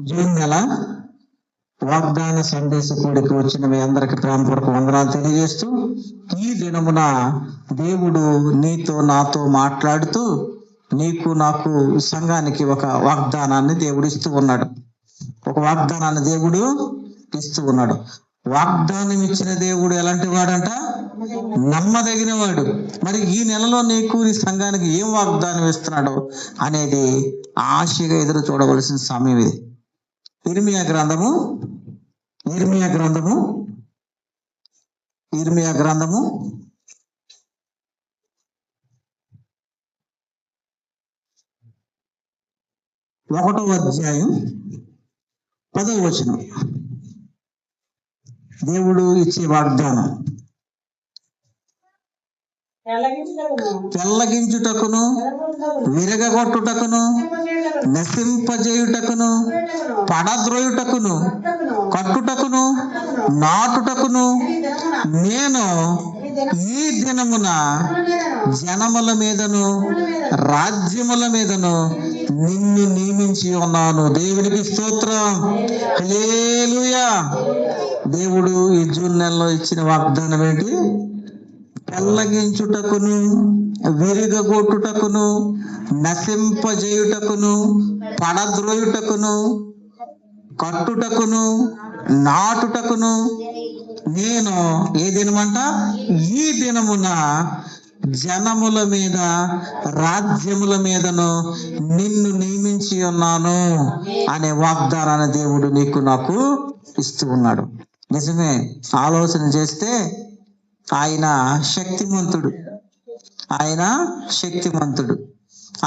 June నెల వాగ్దాన సందేశ కూడికి వచ్చిన మీ అందరికి ప్రేమపూర్వక వందనాలు తెలియజేస్తూ, ఈ దినమున దేవుడు నీతో నాతో మాట్లాడుతూ నీకు నాకు సంఘానికి ఒక వాగ్దానాన్ని దేవుడు ఇస్తూ ఉన్నాడు. ఒక వాగ్దానాన్ని దేవుడు ఇస్తూ ఉన్నాడు. వాగ్దానం ఇచ్చిన దేవుడు ఎలాంటి వాడంట? నమ్మదగిన వాడు. మరి ఈ నెలలో నీకు నీ సంఘానికి ఏం వాగ్దానం ఇస్తున్నాడు అనేది ఆశగా ఎదురు చూడవలసిన సమయం ఇది. ఇర్మియా గ్రంథము 1వ అధ్యాయం 10వ వచనం. దేవుడు ఇచ్చే వాగ్దానం: పెళ్ళగించుటకును, విరగగొట్టుటకును, నశింపజేయుటకును, పడద్రోయుటకును, కట్టుటకును, నాటుటకును నేను ఈ దినమున జనముల మీదను రాజ్యముల మీదను నిన్ను నియమించి ఉన్నాను. దేవునికి స్తోత్రం, హల్లెలూయా. దేవుడు ఈ జూన్ నెలలో ఇచ్చిన వాగ్దానం ఏంటి? పెళ్ళగించుటకును, విరిగగొట్టుటకును, నశింపజేయుటకును, పడద్రోయుటకును, కట్టుటకును, నాటుటకును నేను ఏ దినమంట? ఈ దినమున జనముల మీద రాజ్యముల మీదను నిన్ను నియమించి ఉన్నాను అనే వాగ్దానాన్ని దేవుడు నీకు నాకు ఇస్తూ ఉన్నాడు. నిజమే, ఆలోచన చేస్తే ఆయన శక్తిమంతుడు.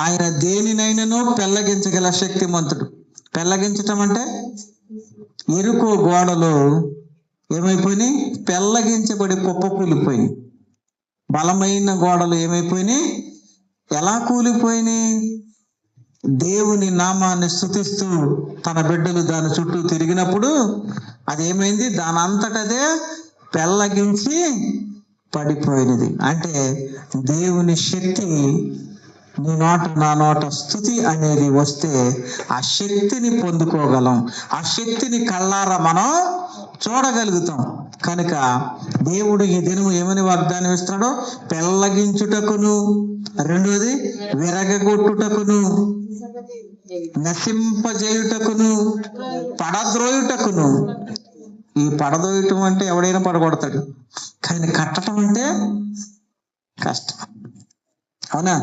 ఆయన దేనినైనాను పెళ్ళగించగల శక్తిమంతుడు. పెళ్ళగించటం అంటే ఇరుకు గోడలు ఏమైపోయినాయి? పెళ్ళగించబడి కుప్పకూలిపోయినాయి. బలమైన గోడలు ఏమైపోయినాయి? ఎలా కూలిపోయినాయి? దేవుని నామాన్ని స్తుతిస్తూ తన బిడ్డలు దాని చుట్టూ తిరిగినప్పుడు అదేమైంది? దాని అంతటదే పెళ్ళగించి పడిపోయినది. అంటే దేవుని శక్తి నీ నోట నా నోట స్తుతి అనేది వస్తే ఆ శక్తిని పొందుకోగలం. ఆ శక్తిని కళ్ళారా మనం చూడగలుగుతాం. కనుక దేవుడు ఈ దినము ఏమని వాగ్దానం ఇస్తున్నాడో? పెళ్ళగించుటకును, రెండోది విరగగొట్టుటకును, నశింపజేయుటకును, పడద్రోయుటకును. ఈ పడదోయటం అంటే ఎవడైనా పడగొడతాడు, కానీ కట్టడం అంటే కష్టం. అవునా?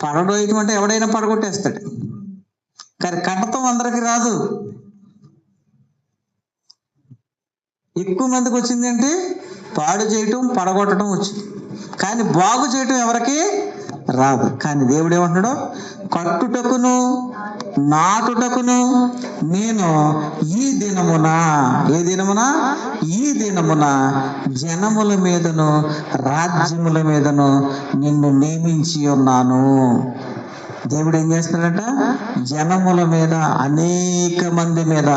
పడదోయటం అంటే ఎవడైనా పడగొట్టేస్తాడు, కానీ కట్టడం అందరికి రాదు. ఎక్కువ మందికి వచ్చింది ఏంటి? పాడు చేయటం, పడగొట్టడం వచ్చింది, కానీ బాగు చేయటం ఎవరికి రాదు. కానీ దేవుడు ఏమంటున్నాడు? కట్టుటకును, నాటుటకును నేను ఈ దినమున, ఏ దినమున? ఈ దినమున జనముల మీదను రాజ్యముల మీదను నిన్ను నియమించి ఉన్నాను. దేవుడు ఏం చేస్తున్నాడంట? జనముల మీద, అనేక మంది మీద,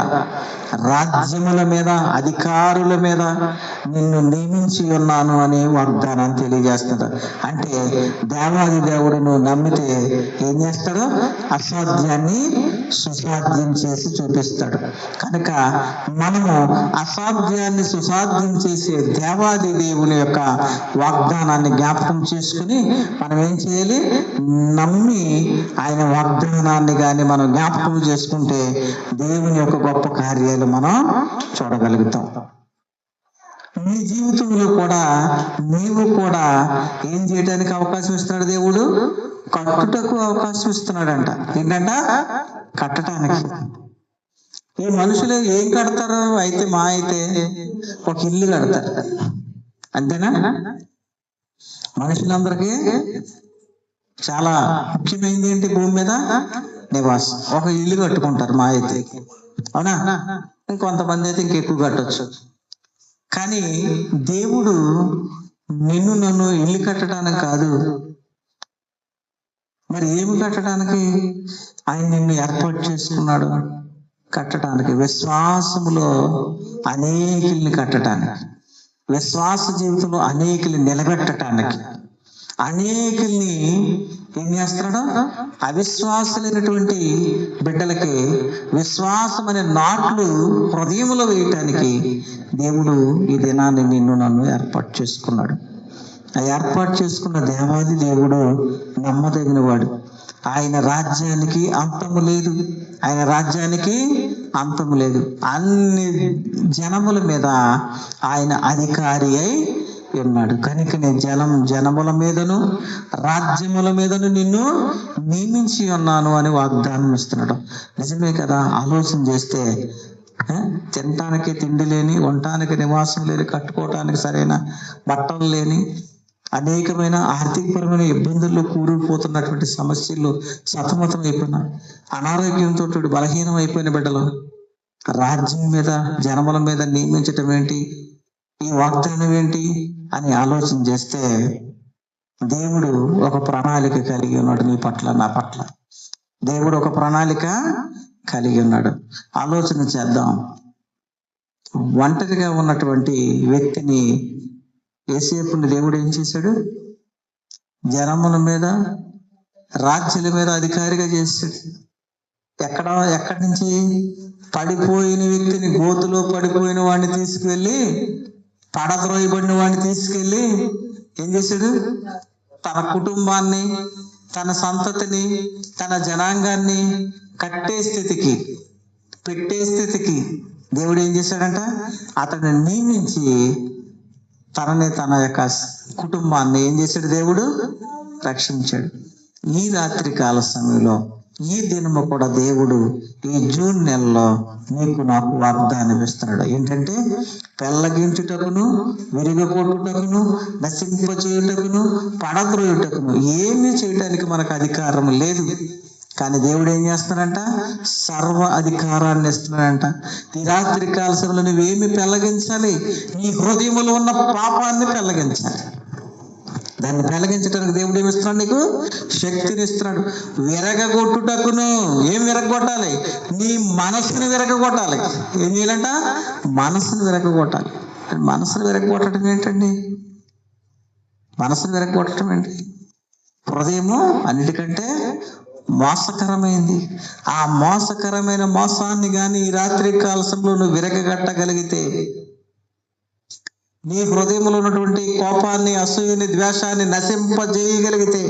రాజ్యముల మీద, అధికారుల మీద నిన్ను నియమించి ఉన్నాను అనే వాగ్దానాన్ని తెలియజేస్తున్నాడు. అంటే దేవాది దేవుడు నువ్వు నమ్మితే ఏం చేస్తాడు? అసాధ్యాన్ని సుసాధ్యం చేసి చూపిస్తాడు. కనుక మనము అసాధ్యాన్ని సుసాధ్యం చేసే దేవాది దేవుని యొక్క వాగ్దానాన్ని జ్ఞాపకం చేసుకుని మనం ఏం చేయాలి? నమ్మి ఆయన వాగ్దానాన్ని కానీ మనం జ్ఞాపకం చేసుకుంటే దేవుని యొక్క గొప్ప కార్యాలు మనం చూడగలుగుతాం. నీ జీవితంలో కూడా నీవు కూడా ఏం చేయడానికి అవకాశం ఇస్తున్నాడు దేవుడు? కట్టుటకు అవకాశం ఇస్తున్నాడంట. ఏంటంట? కట్టడానికి. ఈ మనుషులు ఏం కడతారు? అయితే ఒక ఇల్లు కడతారు, అంతేనా? మనుషులందరికీ చాలా ముఖ్యమైనది ఏంటి? భూమి మీద నివాసం. ఒక ఇల్లు కట్టుకుంటారు మా అయితే, అవునా? ఇంకొంతమంది అయితే ఇంకెక్కువ కట్టొచ్చు. కానీ దేవుడు నిన్ను నన్ను ఇల్లు కట్టడానికి కాదు, మరి ఏమి కట్టడానికి? ఆయన నిన్ను ఏర్పాటు చేసుకున్నాడు కట్టడానికి. విశ్వాసములో అనేకుల్ని కట్టడానికి, విశ్వాస జీవితంలో అనేకుల్ని నిలబెట్టడానికి, అనేకుల్ని ఏం చేస్తున్నాడు? అవిశ్వాసులైనటువంటి బిడ్డలకి విశ్వాసం అనే నాట్లు హృదయంలో వేయటానికి దేవుడు ఈ దినాన్ని నిన్ను నన్ను ఏర్పాటు చేసుకున్నాడు. ఆ ఏర్పాటు చేసుకున్న దేవాది దేవుడు నమ్మదగిన వాడు. ఆయన రాజ్యానికి అంతము లేదు. ఆయన రాజ్యానికి అంతము లేదు. అన్ని జనముల మీద ఆయన అధికారి అయి ఉన్నాడు. కనుక నేను జనముల మీదను రాజ్యముల మీదను నిన్ను నియమించి ఉన్నాను అని వాగ్దానం ఇస్తున్నాడు. నిజమే కదా? ఆలోచన చేస్తే తినటానికి తిండి లేని, ఉండటానికి నివాసం లేని, కట్టుకోవటానికి సరైన బట్టలు లేని, అనేకమైన ఆర్థికపరమైన ఇబ్బందుల్లో కూరుకుపోతున్నటువంటి సమస్యల్లో సతమతం అయిపోయిన, అనారోగ్యంతో బలహీనం అయిపోయిన బిడ్డలు రాజ్యం మీద జనముల మీద నియమించటం ఏంటి, ఈ వాగ్దానం ఏంటి అని ఆలోచన చేస్తే దేవుడు ఒక ప్రణాళిక కలిగి ఉన్నాడు. నీ పట్ల, నా పట్ల దేవుడు ఒక ప్రణాళిక కలిగి ఉన్నాడు. ఆలోచన చేద్దాం. ఒంటరిగా ఉన్నటువంటి వ్యక్తిని యోసేపుని దేవుడు ఏం చేశాడు? జనముల మీద రాజ్యాల మీద అధికారిగా చేశాడు. ఎక్కడి నుంచి? పడిపోయిన వ్యక్తిని, గోతులో పడిపోయిన వాడిని తీసుకువెళ్ళి, పడద్రోయబడిన వాడిని తీసుకెళ్ళి ఏం చేశాడు? తన కుటుంబాన్ని, తన సంతతిని, తన జనాంగాన్ని కట్టే స్థితికి, పెట్టే స్థితికి దేవుడు ఏం చేశాడంట? అతన్ని నియమించి తన యొక్క కుటుంబాన్ని ఏం చేశాడు? దేవుడు రక్షించాడు. ఈ రాత్రి కాల సమయంలో, ఈ దినము కూడా దేవుడు ఈ జూన్ నెలలో నీకు నాకు వాగ్దానం ఇస్తున్నాడు. ఏంటంటే పెళ్ళగించుటకును, విరిగకొట్టుటకును, నశింపచేయుటకును, పడద్రోయుటకును ఏమీ చేయడానికి మనకు అధికారం లేదు. కానీ దేవుడు ఏం చేస్తున్నాడంట? సర్వ అధికారాన్ని ఇస్తున్నాడంట. ఈ రాత్రి కాల సమయంలో నువ్వేమి పెళ్ళగించాలి? నీ హృదయంలో ఉన్న పాపాన్ని పెళ్ళగించాలి. దాన్ని పెళ్ళగించడానికి దేవుడు ఏమి ఇస్తున్నాడు? నీకు శక్తిని ఇస్తున్నాడు. విరగొట్టుటకును, ఏం విరగొట్టాలి? నీ మనసుని విరగొట్టాలి. ఏం చేయాలంట? మనసును విరగొట్టాలి. మనసును విరగొట్టడం ఏంటండి? మనసును విరగొట్టడం ఏంటి? హృదయము అన్నిటికంటే మోసకరమైంది. ఆ మోసకరమైన మోసాన్ని కానీ ఈ రాత్రి కాల సమయంలో నువ్వు విరగగట్టగలిగితే, నీ హృదయంలో ఉన్నటువంటి కోపాన్ని, అసూయని, ద్వేషాన్ని నశింపజేయగలిగితే,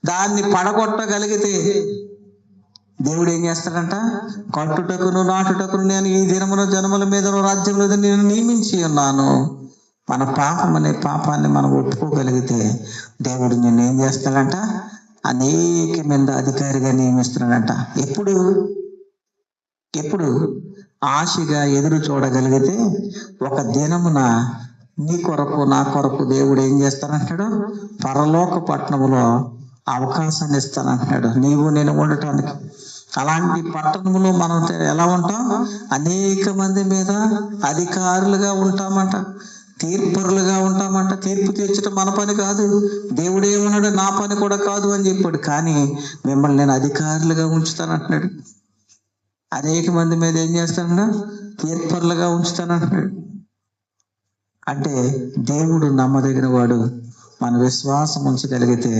దాన్ని పడగొట్టగలిగితే దేవుడు ఏం చేస్తాడంట? కట్టుటకును నాటుటకును నేను ఈ దినమున జనముల మీద రాజ్యముల మీద నేను నియమించి ఉన్నాను. మన పాపం అనే పాపాన్ని మనం ఒప్పుకోగలిగితే దేవుడు నిన్ను ఏం చేస్తాడంట? అనేకమైన అధికారిగా నియమిస్తున్నాడంట. ఎప్పుడు ఆశగా ఎదురు చూడగలిగితే ఒక దినమున నీ కొరకు, నా కొరకు దేవుడు ఏం చేస్తానంటాడు? పరలోక పట్టణములో అవకాశాన్ని ఇస్తానంటున్నాడు, నీవు నేను ఉండటానికి. అలాంటి పట్టణంలో మనం ఎలా ఉంటాం? అనేక మంది మీద అధికారులుగా ఉంటామంట, తీర్పరులుగా ఉంటామంట. తీర్పు తీర్చడం మన పని కాదు. దేవుడు ఏమన్నాడు? నా పని కూడా కాదు అని చెప్పాడు. కానీ మిమ్మల్ని నేను అధికారులుగా ఉంచుతానంటున్నాడు. అనేక మంది మీద ఏం చేస్తానన్నా? తీర్పరులుగా ఉంచుతానంటున్నాడు. అంటే దేవుడు నమ్మదగిన వాడు. మన విశ్వాసం ఉంచగలిగితే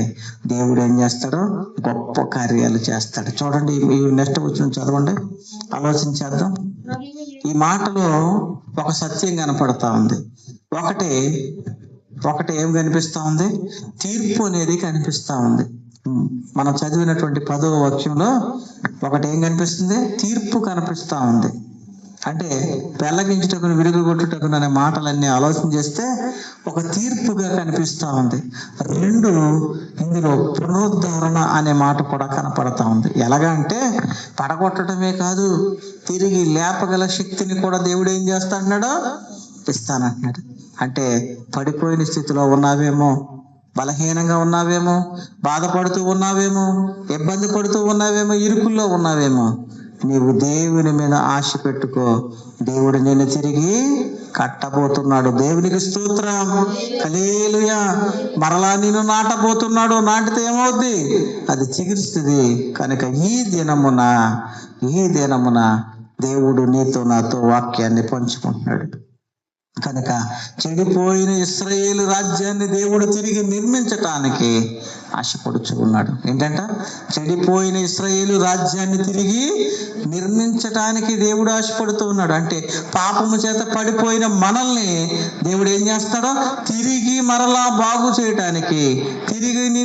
దేవుడు ఏం చేస్తాడో గొప్ప కార్యాలు చేస్తాడు. చూడండి, ఈ నెక్స్ట్ వచ్చిన చదవండి, ఆలోచన చేద్దాం. ఈ మాటలో ఒక సత్యం కనపడతా ఉంది. ఒకటి ఏం కనిపిస్తా ఉంది? తీర్పు అనేది కనిపిస్తా ఉంది. మనం చదివినటువంటి 10వ వాక్యంలో ఒకటి ఏం కనిపిస్తుంది? తీర్పు కనిపిస్తా ఉంది. అంటే పెళ్ళగించుటకును, విరుగుగొట్టుటకును అనే మాటలన్నీ ఆలోచన చేస్తే ఒక తీర్పుగా కనిపిస్తా ఉంది. 2 ఇందులో పునరుద్ధరణ అనే మాట కూడా కనపడతా ఉంది. ఎలాగా అంటే పడగొట్టడమే కాదు, తిరిగి లేపగల శక్తిని కూడా దేవుడు ఏం చేస్తా అన్నాడో ఇస్తానంటున్నాడు. అంటే పడిపోయిన స్థితిలో ఉన్నావేమో, బలహీనంగా ఉన్నావేమో, బాధపడుతూ ఉన్నావేమో, ఇబ్బంది పడుతూ ఉన్నావేమో, ఇరుకుల్లో ఉన్నావేమో, నీవు దేవుని మీద ఆశ పెట్టుకో. దేవుడు నిన్ను తిరిగి కట్టబోతున్నాడు. దేవునికి స్తోత్రం, హల్లెలూయా. మరలా నిన్ను నాటబోతున్నాడు. నాటితే ఏమవుద్ది? అది చిగురిస్తుంది. కనుక ఈ దినమున దేవుడు నీతో నాతో వాక్యాన్ని పంచుకుంటున్నాడు. కనుక చెడిపోయిన ఇశ్రాయేలు రాజ్యాన్ని దేవుడు తిరిగి నిర్మించటానికి ఆశపడుచు ఉన్నాడు. ఏంటంట? చెడిపోయిన ఇశ్రాయేలు రాజ్యాన్ని తిరిగి నిర్మించటానికి దేవుడు ఆశపడుతూ ఉన్నాడు. అంటే పాపము చేత పడిపోయిన మనల్ని దేవుడు ఏం చేస్తాడో తిరిగి మరలా బాగు చేయటానికి, తిరిగి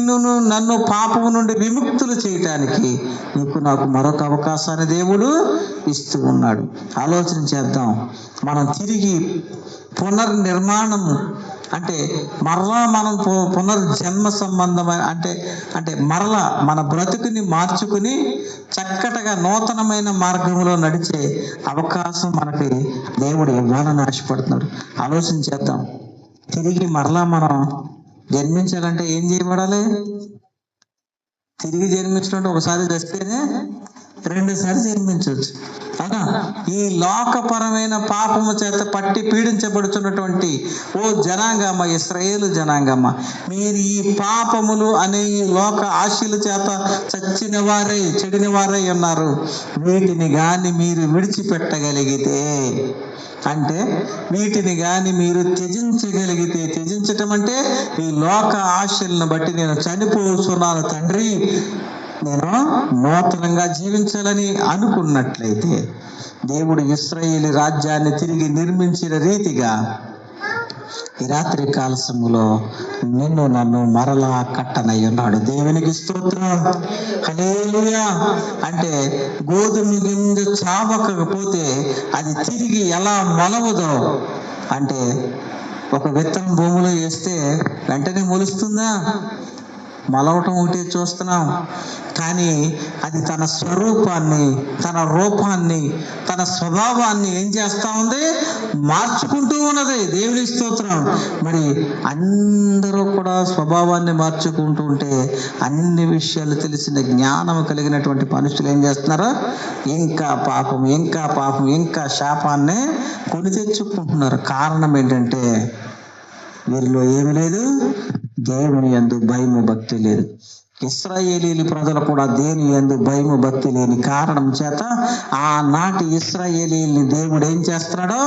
నన్ను పాపము నుండి విముక్తులు చేయటానికి నీకు నాకు మరొక అవకాశాన్ని దేవుడు ఇస్తూ ఉన్నాడు. ఆలోచన చేద్దాం. మనం తిరిగి పునర్నిర్మాణము అంటే మరలా మనం పునర్జన్మ సంబంధమైన అంటే మరలా మన బ్రతుకుని మార్చుకుని చక్కటగా నూతనమైన మార్గంలో నడిచే అవకాశం మనకి దేవుడు ఇవ్వాలని ఆశపడుతున్నాడు. ఆలోచన చేద్దాం. తిరిగి మరలా మనం జన్మించాలంటే ఏం చేయబడాలి? తిరిగి జన్మించినట్టు ఒకసారి చేస్తేనే రెండుసార్లు జన్మించవచ్చు. అవునా? ఈ లోకపరమైన పాపము చేత పట్టి పీడించబడుతున్నటువంటి ఓ జనాంగమ్మ, ఇశ్రాయేలు జనాంగమ్మ, మీరు ఈ పాపములు అనే ఈ లోక ఆశల చేత చచ్చిన వారై చెడిన వారై ఉన్నారు. వీటిని గాని మీరు విడిచిపెట్టగలిగితే, అంటే వీటిని గాని మీరు త్యజించగలిగితే, త్యజించటం అంటే ఈ లోక ఆశలను బట్టి నేను చనిపోతున్నాను తండ్రి, నేను నూతనంగా జీవించాలని అనుకున్నట్లయితే దేవుడు ఇశ్రాయేలు రాజ్యాన్ని తిరిగి నిర్మించిన రీతిగా ఈ రాత్రి కాల సమయంలో నిన్ను నన్ను మరలా కట్టనై ఉన్నాడు. దేవునికి స్తోత్రం. హల్లెలూయా. అంటే గోధుమ గింజ చావకపోతే అది తిరిగి ఎలా మొలవదో, అంటే ఒక విత్తనం భూమిలో వేస్తే వెంటనే మొలుస్తుందా? మొలవటం ఒకటి చూస్తున్నాం. కానీ అది తన స్వరూపాన్ని, తన రూపాన్ని, తన స్వభావాన్ని ఏం చేస్తా ఉంది? మార్చుకుంటూ ఉన్నది. దేవుని స్తోత్రం. మరి అందరూ కూడా స్వభావాన్ని మార్చుకుంటూ ఉంటే అన్ని విషయాలు తెలిసిన జ్ఞానం కలిగినటువంటి మనుషులు ఏం చేస్తున్నారు? ఇంకా పాపం, ఇంకా పాపం, ఇంకా శాపాన్ని కొని తెచ్చుకుంటున్నారు. కారణం ఏంటంటే వీరిలో ఏమి లేదు? దేవుని యందు భయము భక్తి లేదు. ఇశ్రాయేలీలు ప్రజలు కూడా దేని యందు భయము భక్తి లేని కారణం చేత ఆనాటి ఇశ్రాయేలీల్ని దేవుడు ఏం చేస్తున్నాడో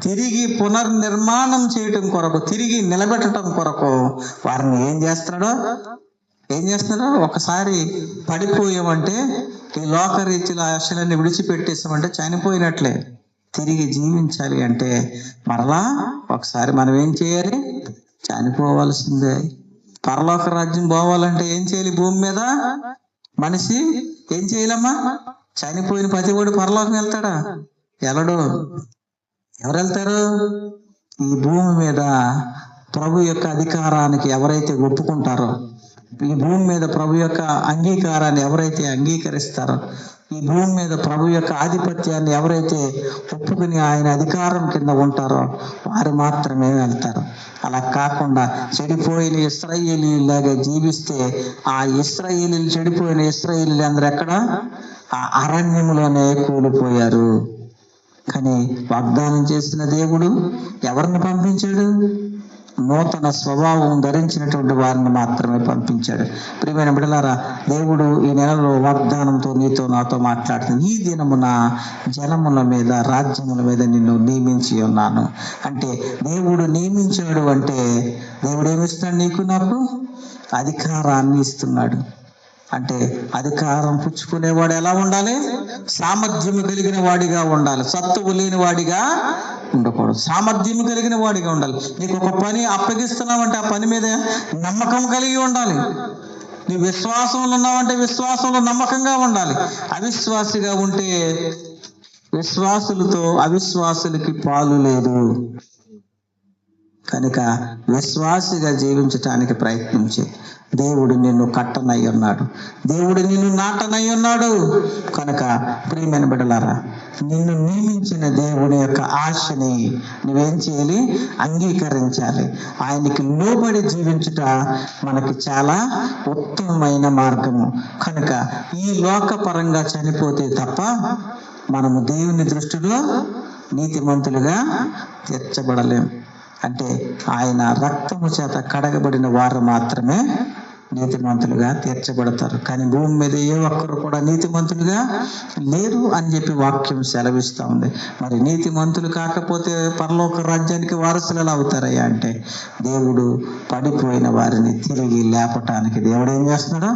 తిరిగి పునర్నిర్మాణం చేయటం కొరకు, తిరిగి నిలబెట్టడం కొరకు వారిని ఏం చేస్తున్నాడో ఒకసారి పడిపోయామంటే, ఈ లోకరీతిల ఆశలన్నీ విడిచిపెట్టేసామంటే చనిపోయినట్లే. తిరిగి జీవించాలి అంటే మరలా ఒకసారి మనం ఏం చేయాలి? చనిపోవాల్సిందే. పరలోక రాజ్యం పోవాలంటే ఏం చేయాలి? భూమి మీద మనిషి ఏం చేయాలమ్మా? చనిపోయిన ప్రతివాడు పరలోకం వెళ్తాడా? వెళ్ళడు. ఎవరు వెళ్తారు? ఈ భూమి మీద ప్రభు యొక్క అధికారానికి ఎవరైతే ఒప్పుకుంటారో, ఈ భూమి మీద ప్రభు యొక్క అంగీకారాన్ని ఎవరైతే అంగీకరిస్తారో, ఈ భూమి మీద ప్రభు యొక్క ఆధిపత్యాన్ని ఎవరైతే ఒప్పుకుని ఆయన అధికారం కింద ఉంటారో వారు మాత్రమే వెళ్తారు. అలా కాకుండా చెడిపోయిన ఇశ్రాయేలీలాగా జీవిస్తే ఆ ఇశ్రాయేలీలు, చెడిపోయిన ఇశ్రాయేలీలు అందరూ ఎక్కడ? ఆ అరణ్యంలోనే కూలిపోయారు. కానీ వాగ్దానం చేసిన దేవుడు ఎవరిని పంపించాడు? నూతన స్వభావం ధరించినటువంటి వారిని మాత్రమే పంపించాడు. ప్రియమైన బిడ్డలారా, దేవుడు ఈ నెలలో వాగ్దానంతో నీతో నాతో మాట్లాడుతుంది. ఈ దినమున జనముల మీద, రాజ్యముల మీద నిన్ను నియమించి ఉన్నాను. అంటే దేవుడు నియమించాడు అంటే దేవుడు ఏమిస్తున్నాడు? నీకు నాకు అధికారాన్ని ఇస్తున్నాడు. అంటే అధికారం పుచ్చుకునేవాడు ఎలా ఉండాలి? సామర్థ్యము కలిగిన వాడిగా ఉండాలి. సత్తువు లేని వాడిగా ఉండకూడదు. సామర్థ్యము కలిగిన వాడిగా ఉండాలి. నీకు ఒక పని అప్పగిస్తున్నావంటే ఆ పని మీద నమ్మకం కలిగి ఉండాలి. నీ విశ్వాసంలో ఉన్నావంటే విశ్వాసంలో నమ్మకంగా ఉండాలి. అవిశ్వాసిగా ఉంటే విశ్వాసులతో అవిశ్వాసులకి పాలు లేదు. కనుక విశ్వాసిగా జీవించటానికి ప్రయత్నించి దేవుడు నిన్ను కట్టనై ఉన్నాడు, దేవుడు నిన్ను నాటనై ఉన్నాడు. కనుక ప్రియమైన బిడ్డలారా, నిన్ను నియమించిన దేవుని యొక్క ఆశని నువ్వేం చేయాలి? అంగీకరించాలి. ఆయనకి లోబడి జీవించుట మనకి చాలా ఉత్తమమైన మార్గము. కనుక ఈ లోకపరంగా చనిపోతే తప్ప మనము దేవుని దృష్టిలో నీతిమంతులుగా తీర్చబడలేం. అంటే ఆయన రక్తము చేత కడగబడిన వారు మాత్రమే నీతిమంతులుగా తీర్చబడతారు. కానీ భూమి మీద ఏ ఒక్కరు కూడా నీతిమంతులుగా లేరు అని చెప్పి వాక్యం సెలవిస్తూ ఉంది. మరి నీతిమంతులు కాకపోతే పరలోక రాజ్యానికి వారసులు ఎలా అవుతారయ్యా అంటే, దేవుడు పడిపోయిన వారిని తిరిగి లేపటానికి దేవుడు ఏం చేస్తున్నాడు?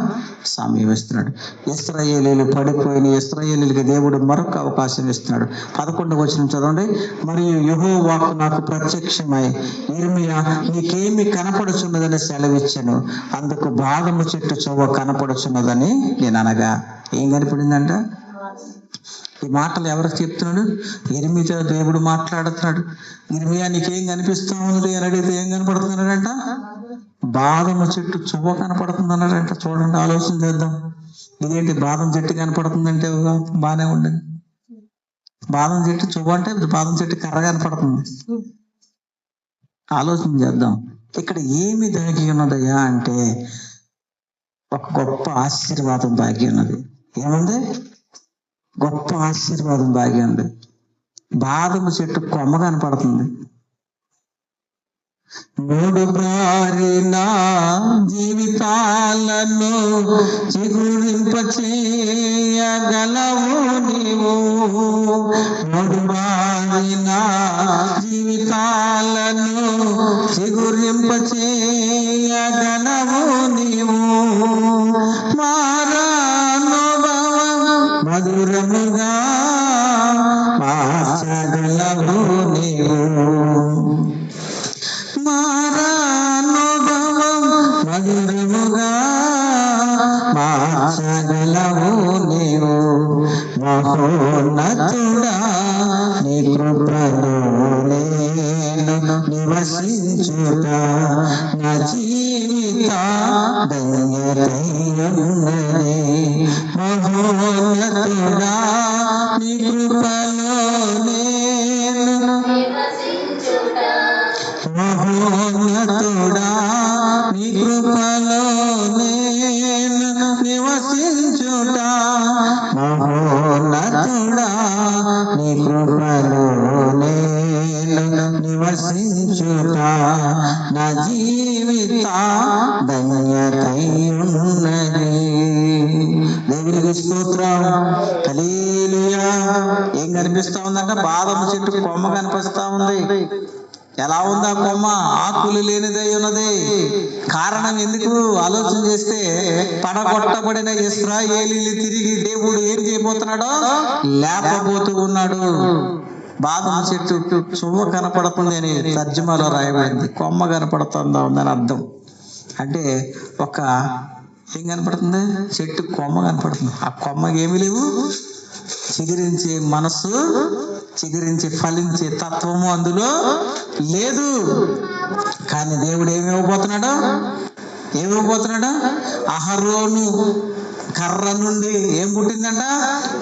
సమయం ఇస్తున్నాడు. ఇశ్రాయేలీయులు పడిపోయిన ఇశ్రాయేలీయులకి దేవుడు మరొక అవకాశం ఇస్తున్నాడు. 11వ వచనం చదవండి. మరియు యెహోవాకు నాకు ప్రత్యక్షమై, యిర్మీయా, నీకేమి కనపడుచున్నదని సెలవిచ్చాను. అందుకు బాదము చెట్టు చువ్వ కనపడుచున్నదని నేను అనగా, ఏం కనపడిందంట? ఈ మాటలు ఎవరికి చెప్తున్నాడు? యిర్మీయాతో దేవుడు మాట్లాడుతున్నాడు. యిర్మీయా, నీకేం కనిపిస్తా ఉంది అని అడిగితే ఏం కనపడుతున్నాడంట? బాదము చెట్టు చువ్వ కనపడుతుంది అన్నాడంట. చూడండి, ఆలోచన చేద్దాం. ఇదేంటి బాదం చెట్టు కనపడుతుందంటే బాగానే ఉండదు. బాదం చెట్టు చువ్వ అంటే బాదం చెట్టు కర్ర కనపడుతుంది. ఆలోచన చేద్దాం. ఇక్కడ ఏమి దాగి ఉన్నదయ్యా అంటే, ఒక గొప్ప ఆశీర్వాదం దాగి ఉన్నది. ఏముంది? గొప్ప ఆశీర్వాదం దాగి ఉంది. బాదము చెట్టు కొమ్మ కనపడుతుంది. 3 బారిన జీవితాలను చిగురింపచేయగలవు నీవు. 3 బారిన జీవితాలను చిగురింపచేయగలవు నీవు. మారానుభవం మధురముగా మార్చగలవు నీవు. మారానుభవం మధురముగా మార్చగలవు నీవు. మహోన్నతుడా, నీ కృపలో నేను నివసించుట నా జీవిత ధన్యతయున్నది. మహోన్నతుడా, నీ కృపలో నేను మహోన్నతుడా, నీ కృపలో నేను నివసించుట. మహోన్నతుడా, నీ కృపలో నేను నివసించుట నా జీవిత ధన్యతయున్నది. దేవునికి స్తోత్రం. హల్లెలూయా. ఏం కనిపిస్తా ఉందంట? బాదము చెట్టు కొమ్మ కనిపిస్తా ఉంది. ఎలా ఉంది ఆ కొమ్మ? ఆకులు లేనిదై ఉన్నది. కారణం ఎందుకు ఆలోచన చేస్తే, పడగొట్టబడిన ఇశ్రాయేలీయులు తిరిగి దేవుడు ఏం చేయబోతున్నాడో లేపబోతూ ఉన్నాడు. బాదం చెట్టు చువ్వ కనపడుతుంది అని తర్జుమాలో రాయబడింది. కొమ్మ కనపడుతుందా ఉందని అర్థం. అంటే ఒక ఏం కనపడుతుంది? చెట్టు కొమ్మ కనపడుతుంది. ఆ కొమ్మకి ఏమి లేవు? చిగురించే మనసు, చిగురించి ఫలించే తత్వము అందులో లేదు. కానీ దేవుడు ఏమి ఇవ్వబోతున్నాడు? అహరోను కర్ర నుండి ఏం పుట్టిందంట?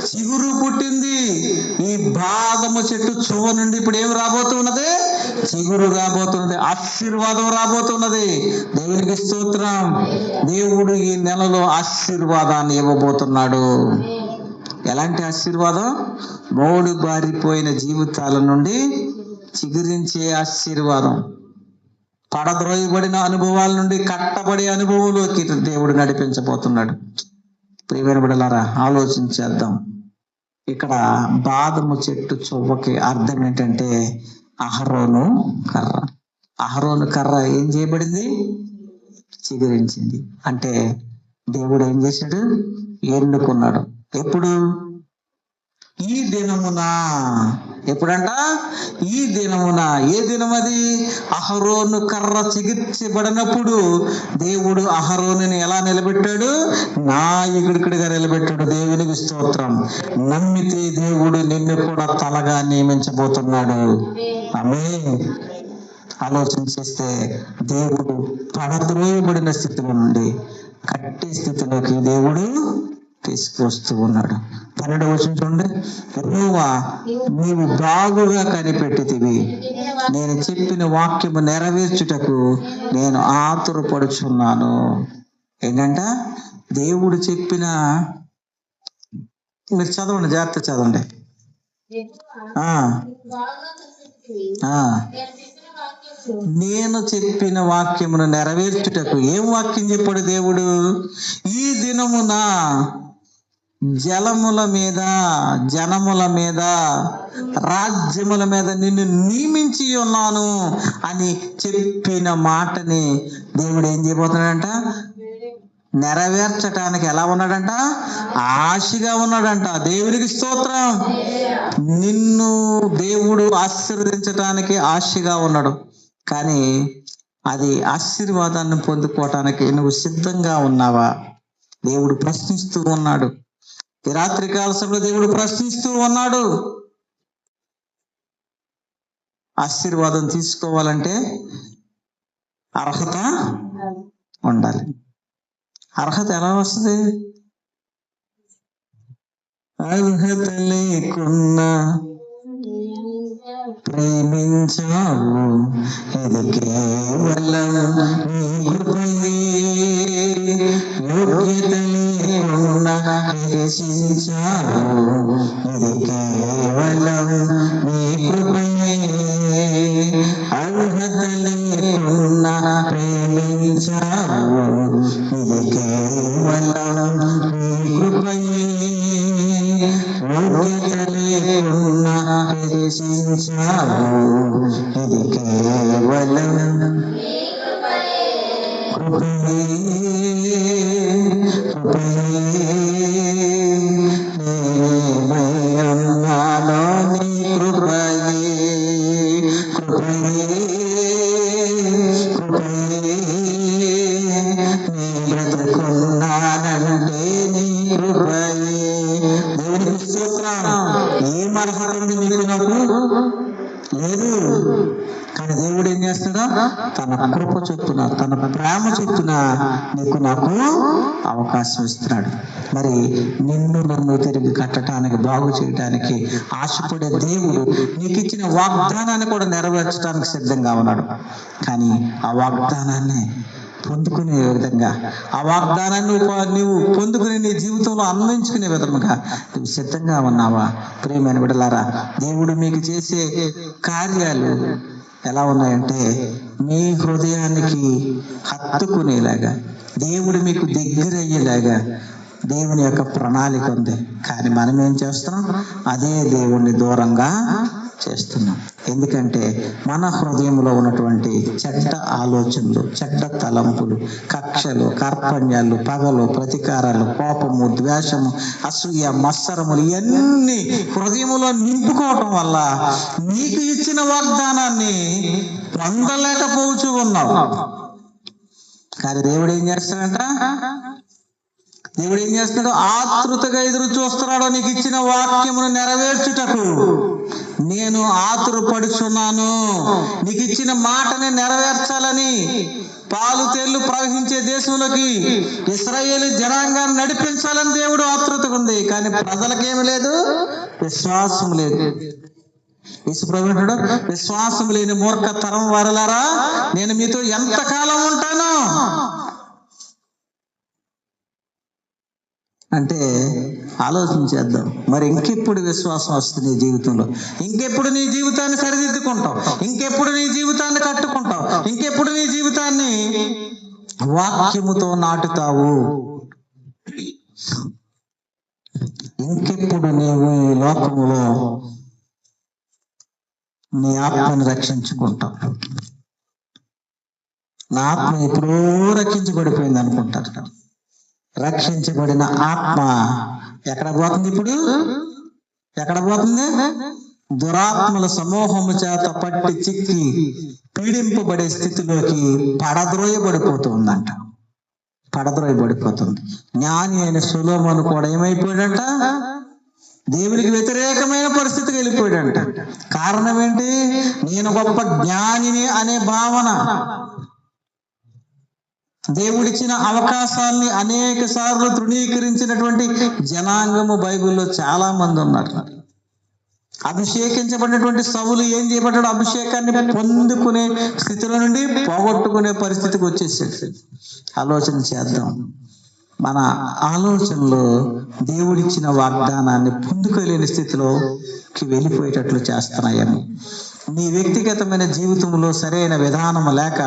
చిగురు పుట్టింది. ఈ బాదము చెట్టు చువ్వ నుండి ఇప్పుడు ఏం రాబోతున్నది? చిగురు రాబోతున్నది. ఆశీర్వాదం రాబోతున్నది. దేవునికి స్తోత్రం. దేవుడు ఈ నెలలో ఆశీర్వాదాన్ని ఇవ్వబోతున్నాడు. ఎలాంటి ఆశీర్వాదం? 3 బారిపోయిన జీవితాల నుండి చిగురించే ఆశీర్వాదం. పడద్రోయబడిన అనుభవాల నుండి కట్టబడే అనుభవంలోకి దేవుడు నడిపించబోతున్నాడు. ప్రియమైన బిడ్డలారా, ఆలోచించేద్దాం. ఇక్కడ బాదము చెట్టు చువ్వకి అర్థం ఏంటంటే, అహరోను కర్ర. అహరోను కర్ర ఏం చేయబడింది? చిగురించింది. అంటే దేవుడు ఏం చేశాడు? ఎన్నుకున్నాడు. ఎప్పుడు? ఈ దినమున. ఎప్పుడంట? ఈ దినమున. ఏ దినం అది? అహరోను కర్ర చిగిర్చబడినప్పుడు దేవుడు అహరోనుని ఎలా నిలబెట్టాడు? నాయకుడిగా నిలబెట్టాడు. దేవునికి స్తోత్రం. నమ్మితే దేవుడు నిన్ను కూడా తలగా నియమించబోతున్నాడు. ఆమేన్. ఆలోచన చేస్తే దేవుడు పడద్రోయబడిన స్థితిలో నుండి కట్టి స్థితిలోకి దేవుడు తీసుకొస్తూ ఉన్నాడు. 12వ వచనం చూడండి. యెహోవా, నీవు బాగుగా కనిపెట్టితివి. నేను చెప్పిన వాక్యము నెరవేర్చుటకు నేను ఆతురపడుచున్నాను. ఏంటంట? దేవుడు చెప్పిన, మీరు చదవండి, జాగ్రత్త చదవండి. నేను చెప్పిన వాక్యమును నెరవేర్చుటకు. ఏం వాక్యం చెప్పాడు దేవుడు? ఈ దినమున జలముల మీద, జనముల మీద, రాజ్యముల మీద నిన్ను నియమించి ఉన్నాను అని చెప్పిన మాటని దేవుడు ఏం చేయబోతున్నాడంట? నెరవేర్చటానికి ఎలా ఉన్నాడంట? ఆశగా ఉన్నాడంట. దేవుడికి స్తోత్రం. నిన్ను దేవుడు ఆశీర్వదించటానికి ఆశగా ఉన్నాడు. కానీ అది ఆశీర్వాదాన్ని పొందుకోవటానికి నువ్వు సిద్ధంగా ఉన్నావా? దేవుడు ప్రశ్నిస్తూ ఉన్నాడు. ఈ రాత్రి కాల సమయంలో దేవుడు ప్రశ్నిస్తూ ఉన్నాడు. ఆశీర్వాదం తీసుకోవాలంటే అర్హత ఉండాలి. అర్హత ఎలా వస్తుంది? అర్హత లేకున్నా ప్రేమించావు, ఇది కేవలం నీ కృపయే. యోగ్యత లేకున్నా హెచ్చించావు, ఇది కేవలం నీ కృపయే. అర్హత లేకున్నా ప్రేమించావు, ఇది కేవలం నీ కృపయే. యోగ్యత లేకున్నా హెచ్చించావు, ఇది కేవలం కృపయే. నేనేమయ్యున్నానో నీ కృపయే. కృపయే, కృపయే. నీ బ్రతుకున్నానంటే నీ కృపయే. దేవుడికి స్తోత్రం. ఏం అర్హత ఉంది నీకు నాకు? లేదు. కానీ దేవుడు ఏం చేస్తాడా? తన కృప చొప్పున, తన ప్రేమ చొప్పున నీకు నాకు అవకాశం ఇస్తున్నాడు. మరి నిన్ను నన్ను తిరిగి కట్టడానికి, బాగు చేయడానికి ఆశపడే దేవుడు నీకు ఇచ్చిన వాగ్దానాన్ని కూడా నెరవేర్చడానికి సిద్ధంగా ఉన్నాడు. కానీ ఆ వాగ్దానాన్ని పొందుకునే విధంగా, ఆ వాగ్దానాన్ని నువ్వు పొందుకుని నీ జీవితంలో అన్వయించుకునే విధముగా నువ్వు సిద్ధంగా ఉన్నావా? ప్రియమైన బిడ్డలారా, దేవుడు మీకు చేసే కార్యాలు ఎలా ఉన్నాయంటే మీ హృదయానికి హత్తుకునేలాగా, దేవుడు మీకు దగ్గర అయ్యేలాగా దేవుని యొక్క ప్రణాళిక ఉంది. కానీ మనం ఏం చేస్తున్నాం? అదే దేవుణ్ణి దూరంగా చేస్తున్నాం. ఎందుకంటే మన హృదయంలో ఉన్నటువంటి చెడ్డ ఆలోచనలు, చెడ్డ తలంపులు, కక్షలు, కార్పణ్యాలు, పగలు, ప్రతీకారాలు, కోపము, ద్వేషము, అసూయ, మత్సరములు ఇవన్నీ హృదయంలో నింపుకోవటం వల్ల నీకు ఇచ్చిన వాగ్దానాన్ని పొందలేకపోవచ్చు ఉన్నావు. కానీ దేవుడు ఏం చేస్తాడంట? దేవుడు ఏం చేస్తున్నాడు? ఆతృతగా ఎదురు చూస్తున్నాడు నీకు ఇచ్చిన వాక్యమును నెరవేర్చుటకు. నేను ఆతురపడుచున్నాను నీకు ఇచ్చిన మాటని నెరవేర్చాలని. పాలు తేళ్లు ప్రవహించే దేశంలోకి ఇశ్రాయేలు జనాంగాన్ని నడిపించాలని దేవుడు ఆతృతగా ఉంది. కానీ ప్రజలకేమి లేదు? విశ్వాసం లేదు. యేసుప్రభువు అంటాడు, విశ్వాసం లేని మూర్ఖ తరం వారలారా, నేను మీతో ఎంతకాలం ఉంటాను అంటే ఆలోచించేద్దాం. మరి ఇంకెప్పుడు విశ్వాసం వస్తుంది నీ జీవితంలో? ఇంకెప్పుడు నీ జీవితాన్ని సరిదిద్దుకుంటావు? ఇంకెప్పుడు నీ జీవితాన్ని కట్టుకుంటావు? ఇంకెప్పుడు నీ జీవితాన్ని వాక్యముతో నాటుతావు? ఇంకెప్పుడు నీవు ఈ లోకములో నీ ఆత్మను రక్షించుకుంటావు? నా ఆత్మ ఎప్పుడో రక్షించబడిపోయింది అనుకుంటారు. రక్షించబడిన ఆత్మ ఎక్కడ పోతుంది? ఇప్పుడు ఎక్కడ పోతుంది? దురాత్మల సమూహము చేత పట్టి చిక్కి పీడింపబడే స్థితిలోకి పడద్రోయబడిపోతుందంట. పడద్రోయబడిపోతుంది. జ్ఞాని అయిన సొలొమోను కూడా ఏమైపోయాడంట? దేవునికి వ్యతిరేకమైన పరిస్థితికి వెళ్ళిపోయాడంట. కారణం ఏంటి? నేను గొప్ప జ్ఞానిని అనే భావన. దేవుడిచ్చిన అవకాశాన్ని అనేక సార్లు తృణీకరించినటువంటి జనాంగము బైబిల్లో చాలా మంది ఉన్నారు. అభిషేకించబడినటువంటి సౌలు ఏం చేయబడ్డాడు? అభిషేకాన్ని పొందుకునే స్థితిలో నుండి పోగొట్టుకునే పరిస్థితికి వచ్చేసాడు. ఆలోచన చేద్దాం. మన ఆలోచనలో దేవుడిచ్చిన వాగ్దానాన్ని పొందుకోలేని స్థితిలోకి వెళ్ళిపోయేటట్లు చేస్తున్నాయని. నీ వ్యక్తిగతమైన జీవితంలో సరైన విధానం లేక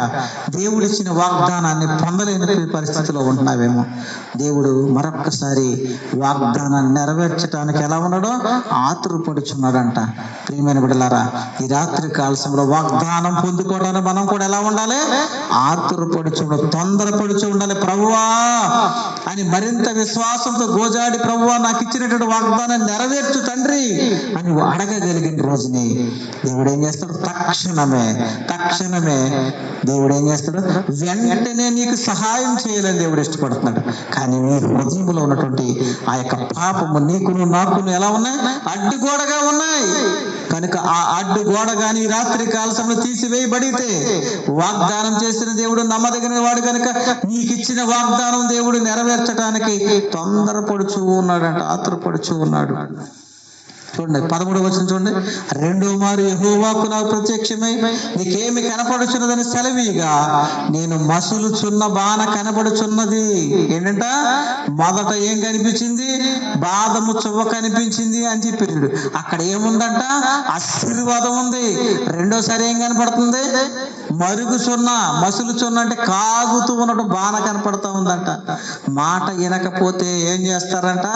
దేవుడిచ్చిన వాగ్దానాన్ని పొందలేని పరిస్థితిలో ఉంటున్నావేమో. దేవుడు మరొక్కసారి వాగ్దానాన్ని నెరవేర్చడానికి ఎలా ఉన్నాడో ఆతురపడుచున్నాడంట. ప్రియమైన బిడ్డలారా, ఈ రాత్రి కాలశంలో వాగ్దానం పొందుకోవడానికి మనం కూడా ఎలా ఉండాలి? ఆతురపడుచు, తొందరపడుచు ఉండాలి. ప్రభువా అని మరింత విశ్వాసంతో గోజాడి, ప్రభువా నాకు ఇచ్చినటువంటి వాగ్దానాన్ని నెరవేర్చు తండ్రి అని అడగగలిగిన రోజుని దేవుడు ఏం చేస్తాడు? తక్షణమే దేవుడు ఏం చేస్తాడు? వెంటనే నీకు సహాయం చేయాలని దేవుడు ఇష్టపడుతున్నాడు. కానీ నీ హృదయంలో ఉన్నటువంటి ఆ యొక్క పాపము నీకును నాకును ఎలా ఉన్నాయి? అడ్డుగోడగా ఉన్నాయి. కనుక ఆ అడ్డుగోడ గాని రాత్రి కాల సమయంలో తీసివేయబడితే, వాగ్దానం చేసిన దేవుడు నమ్మదగిన వాడు కనుక నీకు ఇచ్చిన వాగ్దానం దేవుడు నెరవేర్చడానికి తొందరపడుచు ఉన్నాడంట, ఆతురపడుచు ఉన్నాడు. చూడండి 13వ వచనం చూడండి. రెండో మారు యెహోవాకు నాకు ప్రత్యక్షమై నీకేమి కనపడుచున్నదని సెలవీగా, నేను మసులుచున్న బాణ కనపడుచున్నది. ఏంటంట? మొదట ఏం కనిపించింది? బాదము చువ్వ కనిపించింది అని చెప్పాడు. అక్కడ ఏముందంట? ఆశీర్వాదం ఉంది. రెండోసారి ఏం కనపడుతుంది? మరుగుచున్న, మసులుచున్న అంటే కాగుతూ ఉన్నట్టు బాణ కనపడుతూ ఉందంట. మాట వినకపోతే ఏం చేస్తారంట?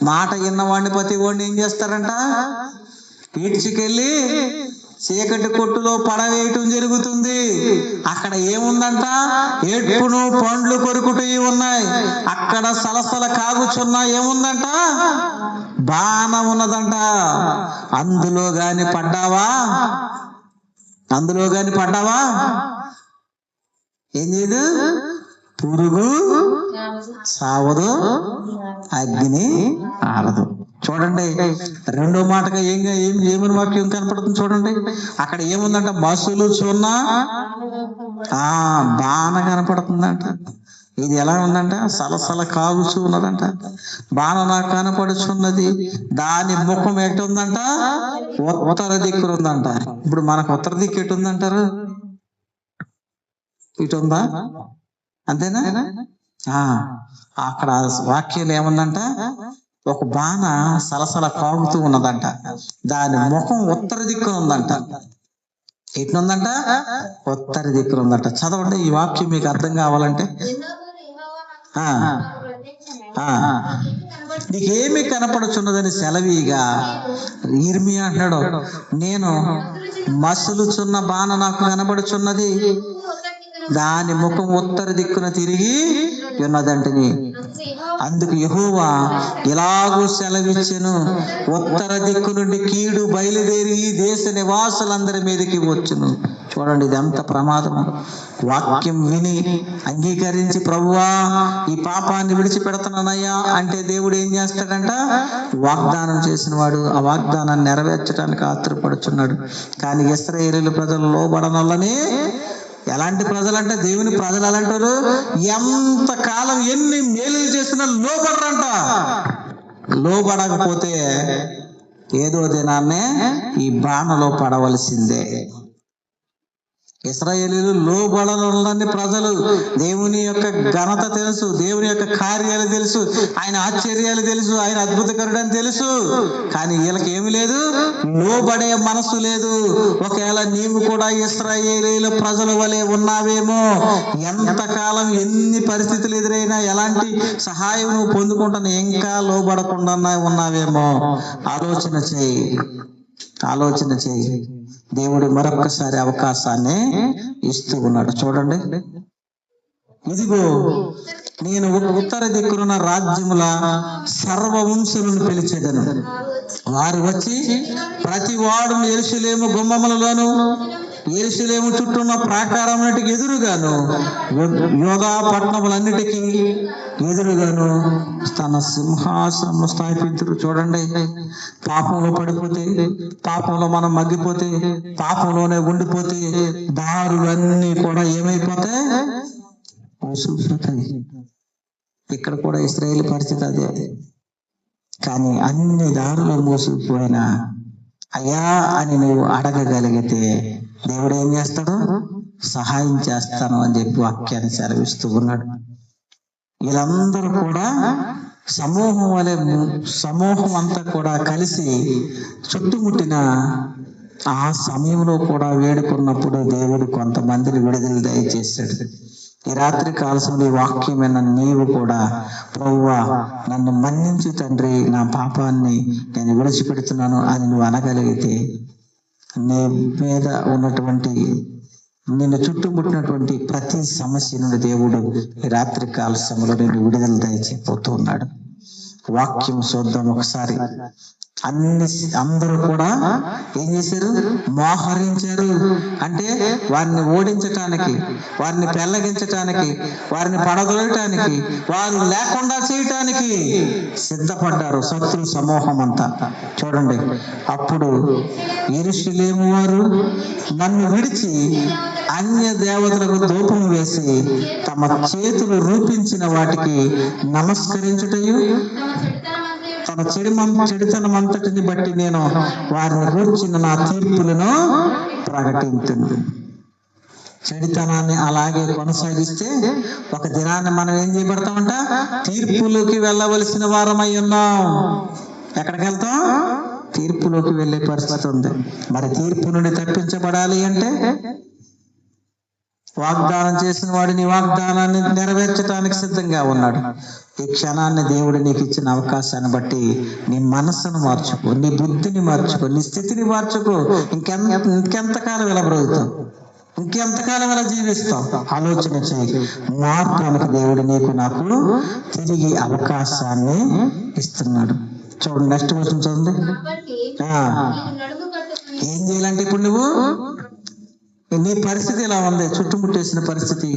మాట విన్నవాడిని ప్రతి వాడిని ఏం చేస్తారంట? ఈడ్చికెళ్ళి చీకటి కొట్టులో పడవేయటం జరుగుతుంది. అక్కడ ఏముందంట? ఏడ్పును పండ్లు కొరుకుటూ ఉన్నాయి. అక్కడ సలసల కాగుచున్న ఏముందంట? బాణం ఉన్నదంట. అందులో గాని పడ్డావా ఏం చేయదు? పురుగు సావదు, అగ్ని ఆరదు. చూడండి రెండో మాటగా ఏమని వాక్యం కనపడుతుంది చూడండి. అక్కడ ఏముందంట? మసులుచున్న బాణ కనపడుతుందంట. ఇది ఎలా ఉందంట? సలసల కాగుచూ ఉన్నదంట. బాణ నాకు కనపడుచున్నది. దాని ముఖం ఎటు ఉందంట? ఉత్తర దిక్కున ఉందంట. ఇప్పుడు మనకు ఉత్తర దిక్కు ఎటు ఉందంటారు? ఇటు ఉందా? అంతేనా? అక్కడ వాక్యాలు ఏముందంట? ఒక బాణ సలసల కాగుతూ ఉన్నదంట. దాని ముఖం ఉత్తర దిక్కున ఉందంట. ఎట్లుందంట? ఉత్తర దిక్కున ఉందంట. చదవండి ఈ వాక్యం మీకు అర్థం కావాలంటే. నీకేమి కనపడుచున్నదని సెలవీగా ఇర్మియా అంటున్నాడు, నేను మసులుచున్న బాణ నాకు కనబడుచున్నది, దాని ముఖం ఉత్తర దిక్కున తిరిగి ఉన్నదంటని. అందుకు యెహోవా ఇలాగూ సెలవిచ్చెను, ఉత్తర దిక్కు నుండి కీడు బయలుదేరి ఈ దేశ నివాసులందరి మీదకి వచ్చును. చూడండి ఇది ఎంత ప్రమాదము. వాక్యం విని అంగీకరించి, ప్రభువా ఈ పాపాన్ని విడిచిపెడుతున్నానయ్యా అంటే దేవుడు ఏం చేస్తాడంట? వాగ్దానం చేసిన వాడు ఆ వాగ్దానాన్ని నెరవేర్చడానికి ఆతురపడుచున్నాడు. కానీ ఇశ్రాయేలు ప్రజలు లోబడనొల్లని. ఎలాంటి ప్రజలంటే దేవుని ప్రజలు ఎలాంటారు? ఎంత కాలం ఎన్ని మేలు చేసినా లోబడరంట. లోబడకపోతే ఏదో దినాన్నే ఈ బాణలో పడవలసిందే. ఇశ్రాయేలీయులు లోబడని ప్రజలు. దేవుని యొక్క ఘనత తెలుసు, దేవుని యొక్క కార్యాలు తెలుసు, ఆయన ఆశ్చర్యాలు తెలుసు, ఆయన అద్భుతకరుడు అని తెలుసు. కానీ వీళ్ళకి ఏమి లేదు? లోబడే మనసు లేదు. ఒకవేళ నీవు కూడా ఇశ్రాయేలీయుల ప్రజల వలె ఉన్నావేమో, ఎంతకాలం ఎన్ని పరిస్థితులు ఎదురైనా ఎలాంటి సహాయం నువ్వు పొందుకుంటాను ఇంకా లోబడకుండా ఉన్నావేమో. ఆలోచన చేయి. దేవుడు మరొక్కసారి అవకాశాన్ని ఇస్తూ ఉన్నాడు. చూడండి, ఇదిగో నేను ఉత్తర దిక్కున రాజ్యముల సర్వవంశులను పిలిచేదను. వారు వచ్చి ప్రతి వాడును యెరూషలేము గుమ్మములలోను యెరూషలేము చుట్టూన్న ప్రాకారములన్నిటికి ఎదురుగాను యోధా పట్టణములన్నిటికీ ఎదురుగాను తన సింహాసనము స్థాపించురు. చూడండి, పాపంలో పడిపోతే, పాపంలో మనం మగ్గిపోతే, పాపంలోనే ఉండిపోతే దారులన్నీ కూడా ఏమైపోతాయి? మోసుకుపోతాయి. ఇక్కడ కూడా ఇశ్రాయేలు పరిస్థితి అదే. కానీ అన్ని దారులు మోసుకుపోయినా అయ్యా అని నువ్వు అడగగలిగితే దేవుడు ఏం చేస్తాడు? సహాయం చేస్తాను అని చెప్పి వాక్యాన్ని సెలవిస్తూ ఉన్నాడు. వీళ్ళందరూ కూడా సమూహం అంతా కూడా కలిసి చుట్టుముట్టిన ఆ సమయంలో కూడా వేడుకున్నప్పుడు దేవుడు కొంతమందిని విడుదల దయచేశాడు. ఈ రాత్రి కాలశంలో ఈ వాక్యమైన నీవు కూడా, ప్రభువా నన్ను మన్నించు తండ్రి, నా పాపాన్ని నేను విడిచిపెడుతున్నాను అని నువ్వు అనగలిగితే, నీ మీద ఉన్నటువంటి, నిన్ను చుట్టుముట్టినటువంటి ప్రతి సమస్య నుండి దేవుడు ఈ రాత్రి కాల సమయంలో నేను విడుదల దయచేయబోతూ ఉన్నాడు. వాక్యం చూద్దాం ఒకసారి. అందరూ కూడా ఏం చేశారు? మోహరించారు. అంటే వారిని ఓడించటానికి, వారిని పెళ్లగించటానికి, వారిని పడగొట్టడానికి, వారు లేకుండా చేయటానికి సిద్ధపడ్డారు శత్రు సమూహం అంతా. చూడండి, అప్పుడు యెరూషలేము వారు నన్ను విడిచి అన్య దేవతలకు ధూపం వేసి తమ చేతులు రూపించిన వాటికి నమస్కరించుటయు, తన చెడుతనం అంతటిని బట్టి నేను వారిని కూర్చిన నా తీర్పులను ప్రకటించును. చెడుతనాన్ని అలాగే కొనసాగిస్తే ఒక దినాన్ని మనం ఏం చేయబడతామంట? తీర్పులోకి వెళ్ళవలసిన వారమై ఉన్నాం. ఎక్కడికి వెళ్తాం? తీర్పులోకి వెళ్ళే పరిస్థితి ఉంది. మరి తీర్పు నుండి తప్పించబడాలి అంటే వాగ్దానం చేసిన వాడు నీ వాగ్దానాన్ని నెరవేర్చడానికి సిద్ధంగా ఉన్నాడు. ఈ క్షణాన్ని దేవుడు నీకు ఇచ్చిన అవకాశాన్ని బట్టి నీ మనస్సును మార్చుకో, నీ బుద్ధిని మార్చుకో, నీ స్థితిని మార్చుకో. ఇంకెంతకాలం ఇలా బ్రతుకుతావు? ఇంకెంతకాలం ఇలా జీవిస్తావు? ఆలోచన చేయి. మార్పులకు దేవుడు నీకు నాకు తిరిగి అవకాశాన్ని ఇస్తున్నాడు. చూడండి, నెక్స్ట్ క్వశ్చన్ చూడండి. ఏం చేయాలంటే ఇప్పుడు నువ్వు, నీ పరిస్థితి ఎలా ఉంది? చుట్టుముట్టేసిన పరిస్థితి,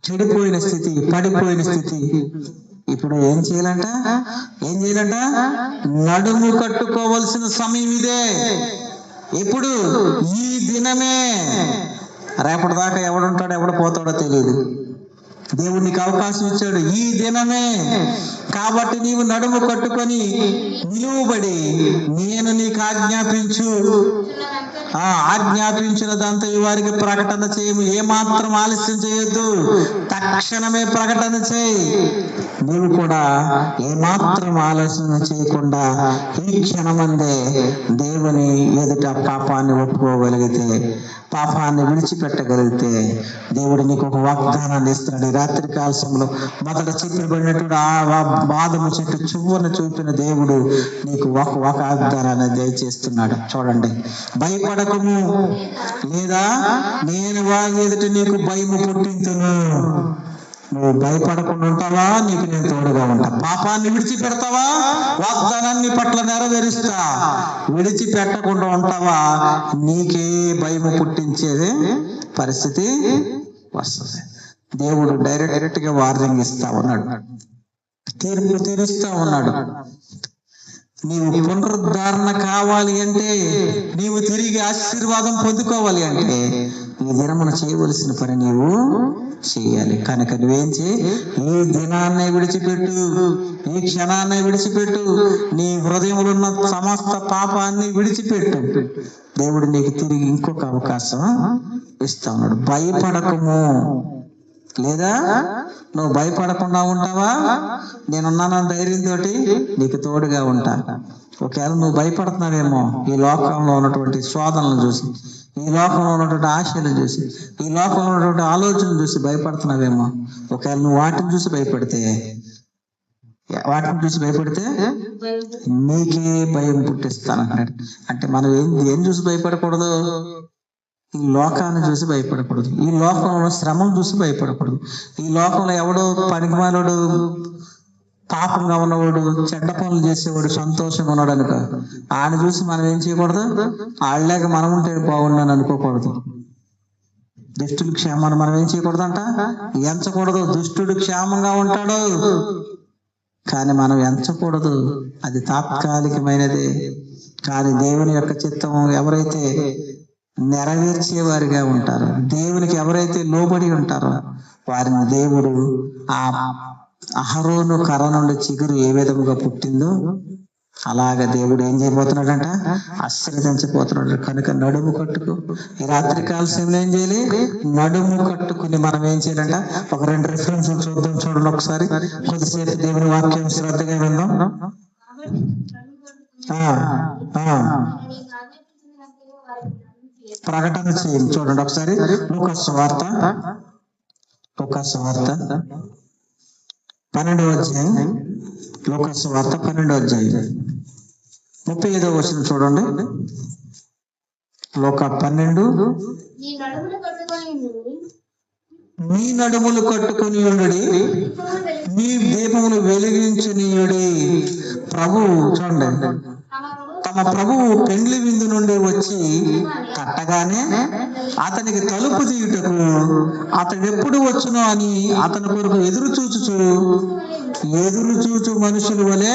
చెడిపోయిన స్థితి, పడిపోయిన స్థితి. ఇప్పుడు ఏం చేయాలంట? నడుము కట్టుకోవలసిన సమయం ఇదే. ఇప్పుడు ఈ దినమే. రేపటిదాకా ఎవడుంటాడో ఎవడు పోతాడో తెలియదు. దేవుడు నీకు అవకాశం ఇచ్చాడు ఈ దినమే. కాబట్టి నీవు నడుము కట్టుకొని నిలువబడి నేను నీకు ఆజ్ఞాపించినదంతా వారికి ప్రకటన చేయము. ఏమాత్రం ఆలస్యం చేయొద్దు, తక్షణమే ప్రకటన చేయి. నీవు కూడా ఏమాత్రం ఆలస్యం చేయకుండా ఈ క్షణమందే దేవుని ఎదుట పాపాన్ని ఒప్పుకోగలిగితే, పాపాన్ని విడిచిపెట్టగలిగితే దేవుడు నీకు ఒక వాగ్దానాన్ని ఇస్తున్నాడు. ఈ రాత్రి కాలశంలో మొదట చెప్పబడినటువంటి ఆ బాదము చెట్టు చువ్వను చూపిన దేవుడు నీకు ఒక వాగ్దానాన్ని దయచేస్తున్నాడు. చూడండి, భయపడకము, లేదా నేను వారి ఎదుట నీకు భయము పుట్టించును. నువ్వు భయపడకుండా ఉంటావా? నీకు నేను తోడుగా ఉంటా. పాపాన్ని విడిచిపెడతావా? వాగ్దానాన్ని పట్ల నెరవేరుస్తా. విడిచిపెట్టకుండా ఉంటావా? నీకే భయము పుట్టించేది పరిస్థితి వస్తుంది. దేవుడు డైరెక్ట్ గా వార్నింగ్ ఇస్తా ఉన్నాడు, తీర్పు తీరుస్తా ఉన్నాడు. నీవు పునరుద్ధరణ కావాలి అంటే, నీవు తిరిగి ఆశీర్వాదం పొందుకోవాలి అంటే, ఈ దినమున చేయవలసిన పని నీవు చేయాలి. కనుక నువ్వేం చేయి? ఈ దినాన్ని విడిచిపెట్టు, ఈ క్షణాన్ని విడిచిపెట్టు, నీ హృదయంలో ఉన్న సమస్త పాపాన్ని విడిచిపెట్టు. దేవుడు నీకు తిరిగి ఇంకొక అవకాశం ఇస్తా ఉన్నాడు. భయపడకము, లేదా నువ్వు భయపడకుండా ఉంటావా? నేనున్నాను ధైర్యంతో నీకు తోడుగా ఉంటా. ఒకవేళ నువ్వు భయపడుతున్నావేమో ఈ లోకంలో ఉన్నటువంటి శోధనలను చూసి, ఈ లోకంలో ఉన్నటువంటి ఆశలను చూసి, ఈ లోకంలో ఉన్నటువంటి ఆలోచనలు చూసి భయపడుతున్నావేమో. ఒకవేళ నువ్వు వాటిని చూసి భయపడితే నీకే భయం పుట్టిస్తానన్నాడు. అంటే మనం ఏం చూసి భయపడకూడదు? ఈ లోకాన్ని చూసి భయపడకూడదు, ఈ లోకంలో శ్రమను చూసి భయపడకూడదు, ఈ లోకంలో ఎవడో పనికిమాలోడు, పాపంగా ఉన్నవాడు, చెడ్డ పనులు చేసేవాడు సంతోషంగా ఉన్నాడు అనుకో, ఆయన చూసి మనం ఏం చేయకూడదు? ఆడలేక మనం ఉంటే బాగుండని అనుకోకూడదు. దుష్టుడు క్షేమాన్ని మనం ఏం చేయకూడదంట? ఎంచకూడదు. దుష్టుడు క్షేమంగా ఉంటాడు కానీ మనం ఎంచకూడదు. అది తాత్కాలికమైనదే. కానీ దేవుని యొక్క చిత్తం ఎవరైతే నెరవేర్చేవారిగా ఉంటారో, దేవునికి ఎవరైతే లోబడి ఉంటారో వారిని దేవుడు ఆ అహరోను కర్ర నుండి చిగురు ఏ విధముగా పుట్టిందో అలాగా దేవుడు ఏం చేయబోతున్నాడంట? ఆశీర్వదించబోతున్నాడు. కనుక నడుము కట్టుకు. ఈ రాత్రి కాల సమయంలో ఏం చేయాలి? నడుము కట్టుకుని మనం ఏం చేయాలంట? ఒక 2 రిఫరెన్స్ చూద్దాం. చూడండి ఒకసారి. కొద్దిసేపు దేవుని వాక్యం శ్రద్ధగా విందాం. ప్రకటన చేయండి. చూడండి ఒకసారి లూకా సువార్త 12వ అధ్యాయం, లూకా సువార్త 12వ అధ్యాయం 35వ వచనం చూడండి. లూకా 12, మీ నడుములు కట్టుకొని ఉండుడి, మీ దీపములు వెలిగించనీయుడి. ప్రభు చూడండి, తమ ప్రభువు పెండ్లి విందు నుండి వచ్చి కట్టగానే అతనికి తలుపు తీయుటకు అతడు ఎప్పుడు వచ్చునో అని అతని కొరకు ఎదురు చూచు మనుషుల వలె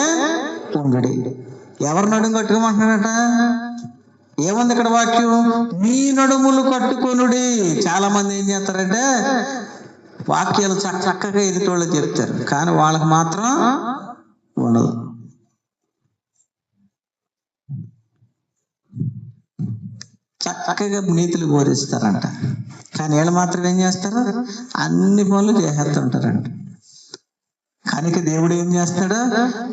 ఉండుడి. ఎవరు నడుము కట్టుకోమంటున్నాడట? ఏముంది ఇక్కడ వాక్యం? మీ నడుములు కట్టుకొనుడి. చాలా మంది ఏం చేస్తారంటే వాక్యాలు చక్కగా ఎదుటోళ్ళకి చెప్తారు, కానీ వాళ్ళకి మాత్రం ఉండదు. చక్కగా నీతులు బోధిస్తారంట, కానీ వీళ్ళు మాత్రం ఏం చేస్తారు? అన్ని పనులు చేసేస్తుంటారంట. కనుక దేవుడు ఏం చేస్తాడు?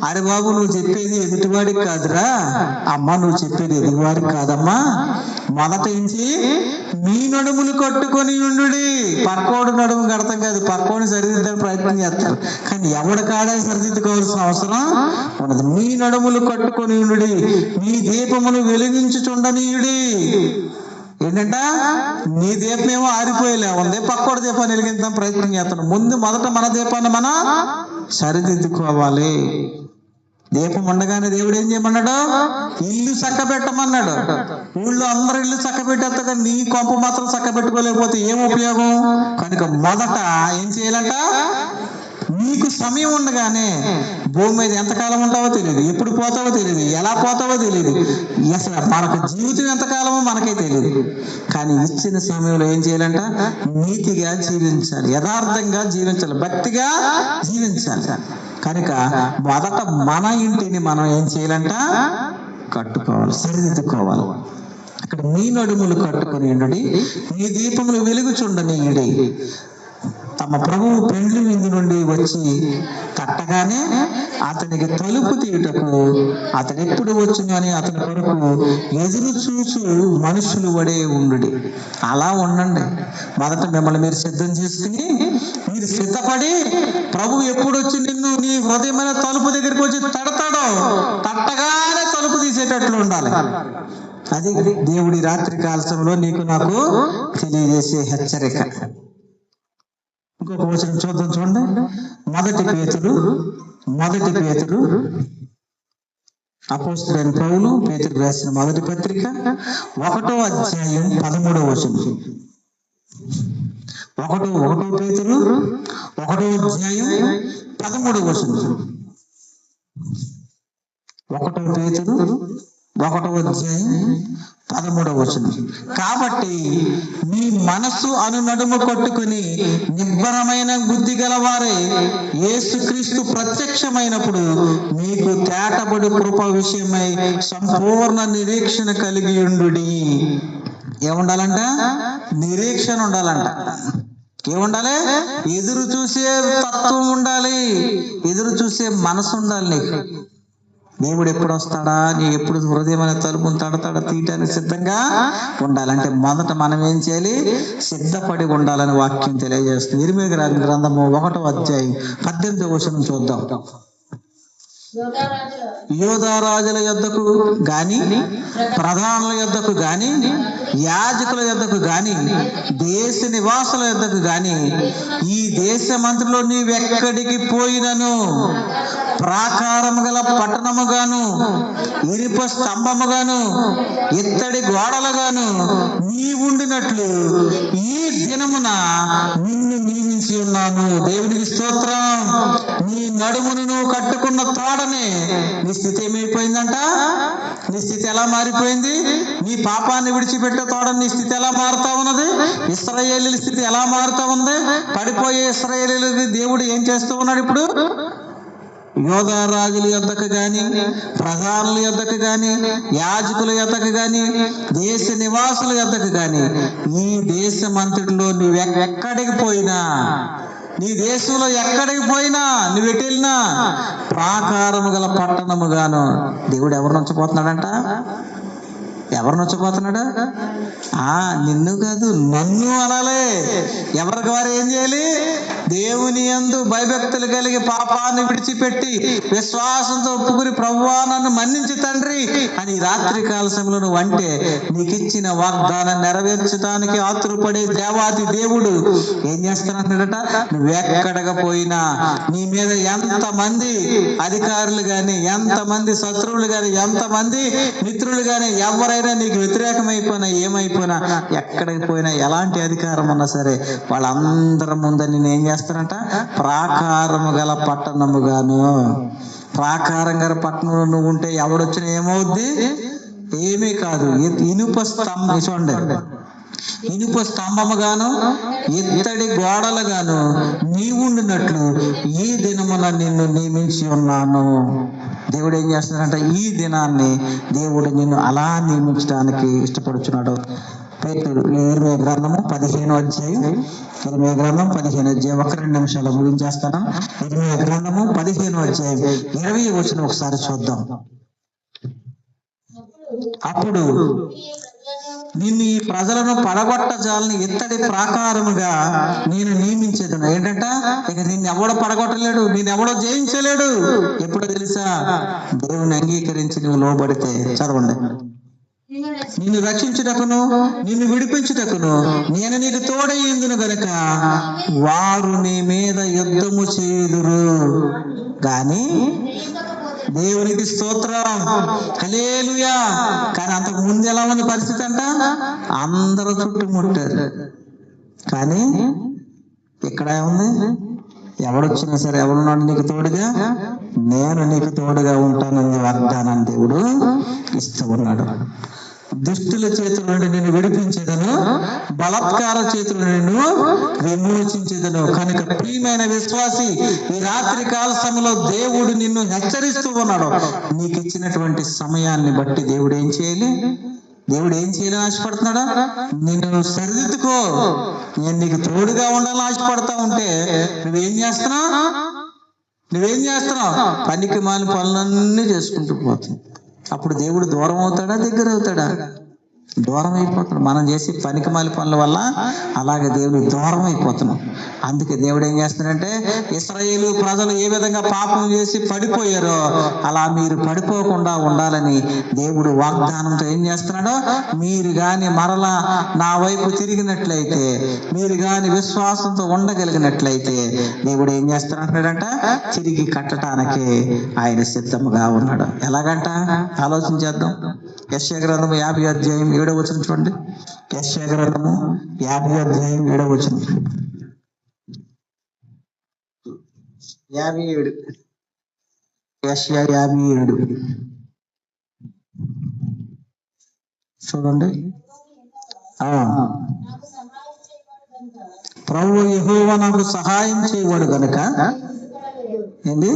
అరే బాబు, నువ్వు చెప్పేది ఎదుటివాడికి కాదురా అమ్మ, నువ్వు చెప్పేది ఎదుటివాడికి కాదమ్మా, మొదట నుంచి మీ నడుములు కట్టుకొని ఉండుడి. పక్కోడు నడుము కడతాం కాదు, పక్కోడిని సరిదిద్దడానికి ప్రయత్నం చేస్తారు, కానీ ఎవడి కాడే సరిదిద్దుకోవాల్సిన అవసరం ఉండదు. మీ నడుములు కట్టుకొని ఉండుడి, మీ దీపమును వెలిగించుచుండనీయుడి. ఏంటంట? నీ దీపం ఏమో ఆరిపోయేలే ఉంది, పక్కోడి దీపాన్ని వెలిగించడానికి ప్రయత్నం చేస్తున్నాం. మొదట మన దీపాన్ని మనం సరిదిద్దుకోవాలి. దీపం ఉండగానే దేవుడు ఏం చేయమన్నాడు? ఇల్లు చక్క పెట్టమన్నాడు. ఊళ్ళో అందరూ ఇల్లు చక్క పెట్టేస్తా, నీ కొంప మాత్రం చక్క పెట్టుకోలేకపోతే ఏం ఉపయోగం? కనుక మొదట ఏం చేయాలంట? నీకు సమయం ఉండగానే, భూమి మీద ఎంతకాలం ఉంటావో తెలియదు, ఎప్పుడు పోతావో తెలియదు, ఎలా పోతావో తెలియదు, అసలు మనకు జీవితం ఎంతకాలమో మనకే తెలియదు. కానీ ఇచ్చిన సమయంలో ఏం చేయాలంట? నీతిగా జీవించాలి, యథార్థంగా జీవించాలి, భక్తిగా జీవించాలి. కనుక మొదట మన ఇంటిని మనం ఏం చేయాలంట? కట్టుకోవాలి, సరిదిద్దుకోవాలి. అక్కడ మీ నడుములు కట్టుకొని ఉండుడి, మీ దీపములు వెలుగుచుండనీయుడి. తమ ప్రభువు పెండ్లి విందు నుండి వచ్చి కట్టగానే అతనికి తలుపు తీయుటకు అతడు ఎప్పుడు వచ్చును అని అతని కొరకు ఎదురు చూచు మనుషులు వడే ఉండుడి. అలా ఉండండి. మొదట మిమ్మల్ని మీరు సిద్ధం చేసుకుని, మీరు సిద్ధపడి, ప్రభు ఎప్పుడు వచ్చి నిన్ను నీ హృదయమైన తలుపు దగ్గరికి వచ్చి తడతాడో, తట్టగానే తలుపు తీసేటట్లు ఉండాలి. అది దేవుడి రాత్రి కాలశంలో నీకు నాకు తెలియజేసే హెచ్చరిక. ఇంకొక వచనం చూద్దాం, చూడండి. మొదటి పేతురు అపోస్తలుడైన పౌలు పేతురు రాసిన మొదటి పత్రిక 1వ అధ్యాయం 13వ వచనం. 1 పేతురు 1వ అధ్యాయం 13వ వచనం. 1 పేతురు 1వ అధ్యాయం 13వ వచనం. కాబట్టి మీ మనస్సు నడుము కట్టుకుని నిబ్బరమైన బుద్ధి గలవారే యేసుక్రీస్తు ప్రత్యక్షమైనప్పుడు మీకు తేటబడి కృప విషయమై సంపూర్ణ నిరీక్షణ కలిగి ఉండుడి. ఏముండాలంట? నిరీక్షణ ఉండాలంట. ఏముండాలి? ఎదురు చూసే తత్వం ఉండాలి, ఎదురు చూసే మనసు ఉండాలి నీకు. దేవుడు ఎప్పుడు వస్తాడా, నీ ఎప్పుడు హృదయమైన తలుపును తడతాడా తీయటానికి సిద్ధంగా ఉండాలంటే మొదట మనం ఏం చేయాలి? సిద్ధపడి ఉండాలని వాక్యం తెలియజేస్తుంది. ఇర్మీయా గ్రంథము 1వ అధ్యాయం 18వ వచనం చూద్దాం. యోధా రాజుల యొద్దకు గాని, ప్రధానుల యొద్దకు గాని, యాజకుల యొద్దకు గాని, దేశ నివాసుల యొద్దకు గాని, ఈ దేశమంతలో నీవెక్కడికి పోయినను ప్రాకారము గల పట్టణముగాను, ఇనుప స్తంభముగాను, ఇత్తడి గోడలుగాను నీ ఉండినట్లు ఈ దినమున నిన్ను నియమించి ఉన్నాను. దేవునికి స్తోత్రం. నీ నడుమును నువ్వు కట్టుకున్న తోడనే నీ స్థితి ఏమైపోయిందంట? నీ స్థితి ఎలా మారిపోయింది? నీ పాపాన్ని విడిచిపెట్టే తోడ నీ స్థితి ఎలా మారుతా ఉన్నది? ఇశ్రాయేలీయుల స్థితి ఎలా మారుతా ఉంది? పడిపోయే ఇశ్రాయేలీయులకి దేవుడు ఏం చేస్తూ ఉన్నాడు ఇప్పుడు? యోధా రాజుల యొద్దకు గాని, ప్రధానుల యొద్దకు గాని, యాజకుల యొద్దకు గాని, దేశ నివాసుల యొద్దకు గాని, ఈ దేశమంతటిలో నువ్వెక్కడికి పోయినా, నీ దేశంలో ఎక్కడికి పోయినా, నువ్వు ఎటు వెళ్ళినా ప్రాకారము గల పట్టణముగాను. దేవుడు ఎవరు ఉంచబోతున్నాడంట? ఎవరు నొచ్చపోతున్నాడు? నిన్ను కాదు, నన్ను అనాలే. ఎవరికి వారు ఏం చేయాలి? దేవుని యందు భయభక్తులు కలిగి పాపాన్ని విడిచిపెట్టి విశ్వాసంతో ఒప్పుకుని ప్రభువా నన్ను మన్నించి తండ్రి అని రాత్రి కాల సమయంలో నువ్వు అంటే నీకు ఇచ్చిన వాగ్దానం నెరవేర్చడానికి ఆతురపడే దేవాది దేవుడు ఏం చేస్తానంటాడట? నువ్వెక్కడగా పోయినా నీ మీద ఎంతమంది అధికారులు గాని, ఎంతమంది శత్రువులు గాని, ఎంతమంది మిత్రులు గాని, ఎవరైనా నీకు వ్యతిరేకమైపోయినా ఏమైపోయినా, ఎక్కడికి పోయినా ఎలాంటి అధికారం ఉన్నా సరే వాళ్ళందరి ముందు నేను ఏం చేస్తానంట? ప్రాకారము గల పట్టణముగాను. ప్రాకారం గల పట్టణంలో నువ్వు ఉంటే ఎవడొచ్చినా ఏమవుద్ది? ఏమీ కాదు. ఇనుప స్తంభం చూడండి, ఇనుప స్తంభముగాను ఇత్తడి గోడలుగాను నీవుండినట్లు ఈ దినమున నిన్ను నియమించి ఉన్నాను. దేవుడు ఏం చేస్తున్నాడంట? ఈ దినాన్ని దేవుడు నిన్ను అలా నియమించడానికి ఇష్టపడుచున్నాడు. పేతురు ఇర్మియా గ్రంథము 15వ అధ్యాయం, ఇర్మియా గ్రంథం 15వ అధ్యాయం, 1-2 నిమిషాలు ముగించేస్తాను. ఇర్మియా గ్రంథము 15వ అధ్యాయం 20వ వచనం ఒకసారి చూద్దాం. అప్పుడు నిన్ను ఈ ప్రజలను పడగొట్టజాలని ఇత్తడి ప్రాకారముగా నేను నియమించేదను. ఏంటంట? ఇక నిన్ను ఎవడో పడగొట్టలేడు, నేను ఎవడో జయించలేడు. ఎప్పుడో తెలుసా? దేవుని అంగీకరించి నువ్వు లోబడితే. చదవండి. నిన్ను రక్షించుటకును నిన్ను విడిపించుటకును నేను నీకు తోడయ్యిందును గనుక వారు నీ మీద యుద్ధము చేయుదురు గాని. దేవునికి స్తోత్రం, హల్లెలూయా. కానీ అంతకు ముందు ఎలా ఉంది పరిస్థితి అంట? అందరూ చుట్టుముట్టారు. కానీ ఇక్కడ ఏముంది? ఎవడొచ్చినా సరే, ఎవడున్నాడు నీకు తోడుగా? నేను నీకు తోడుగా ఉంటానని వాగ్దానాన్ని దేవుడు ఇస్తూ ఉన్నాడు. దుష్టుల చేతుల నుండి నేను విడిపించేదను, బలాత్కార చేతుల నుండి విమోచించేదను. కనుక ప్రియమైన విశ్వాసి, ఈ రాత్రి కాల సమయంలో దేవుడు నిన్ను హెచ్చరిస్తూ ఉన్నాడు. నీకు ఇచ్చినటువంటి సమయాన్ని బట్టి దేవుడు ఏం చేయాలి? దేవుడు ఏం చేయాలని ఆశపడుతున్నాడా? నిన్ను సరిదిద్దుకో, నేను నీకు తోడుగా ఉండాలని ఆశపడతా ఉంటే నువ్వేం చేస్తున్నావు? పనికి మాలిన పనులన్నీ చేసుకుంటూ పోతావు. అప్పుడు దేవుడు దూరం అవుతాడా, దగ్గర అవుతాడా? దూరం అయిపోతాడు. మనం చేసే పనికి మాలి పనుల వల్ల అలాగే దేవుడు దూరం అయిపోతున్నాం. అందుకే దేవుడు ఏం చేస్తాడంటే, ఇశ్రాయేలు ప్రజలు ఏ విధంగా పాపం చేసి పడిపోయారో అలా మీరు పడిపోకుండా ఉండాలని దేవుడు వాగ్దానంతో ఏం చేస్తున్నాడో, మీరు గాని మరలా నా వైపు తిరిగినట్లయితే, మీరు గాని విశ్వాసంతో ఉండగలిగినట్లయితే దేవుడు ఏం చేస్తాడంటాడంట? తిరిగి కట్టడానికి ఆయన సిద్ధంగా ఉన్నాడు. ఎలాగంట? ఆలోచించేద్దాం. యెషయా గ్రంథము 50వ అధ్యాయం 7వ వచనం చూడండి. యెషయా గ్రంథము 50వ అధ్యాయం 7వ వచనం. 57 యెషయా 57 చూడండి. ప్రభువు యెహోవా నాకు సహాయం చేయవాడు గనుక ఏంటి?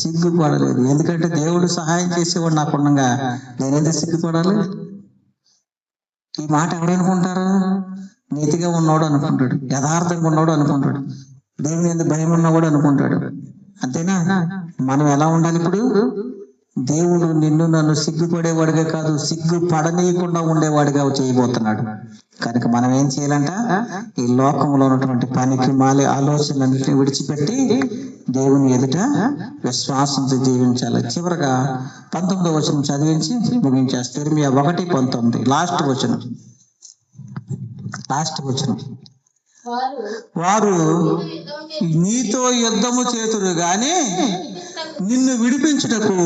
సిగ్గుపడలేదు. ఎందుకంటే దేవుడు సహాయం చేసేవాడు నాకు ఉండగా నేనెందుకు సిగ్గుపడాలి? ఈ మాట ఎవడనుకుంటారు? నీతిగా ఉన్నవాడు అనుకుంటాడు, యథార్థంగా ఉన్నవాడు అనుకుంటాడు, దేవుని ఎందుకు భయం ఉన్నవాడు అనుకుంటాడు. అంతేనా? మనం ఎలా ఉండాలి ఇప్పుడు? దేవుడు నిన్ను నన్ను సిగ్గుపడేవాడిగా కాదు, సిగ్గుపడనీయకుండా ఉండేవాడిగా చేయబోతున్నాడు. కనుక మనం ఏం చేయాలంట? ఈ లోకంలో ఉన్నటువంటి పనికి మాలి ఆలోచనలన్నింటినీ విడిచిపెట్టి దేవుని ఎదుట విశ్వాసంతో జీవించాలి. చివరగా 19వ వచనం చదివించి ముగించేస్తే, ఇర్మియా 1:19 లాస్ట్ వచనం. వారు నీతో యుద్ధము చేతురు గాని నిన్ను విడిపించుటకు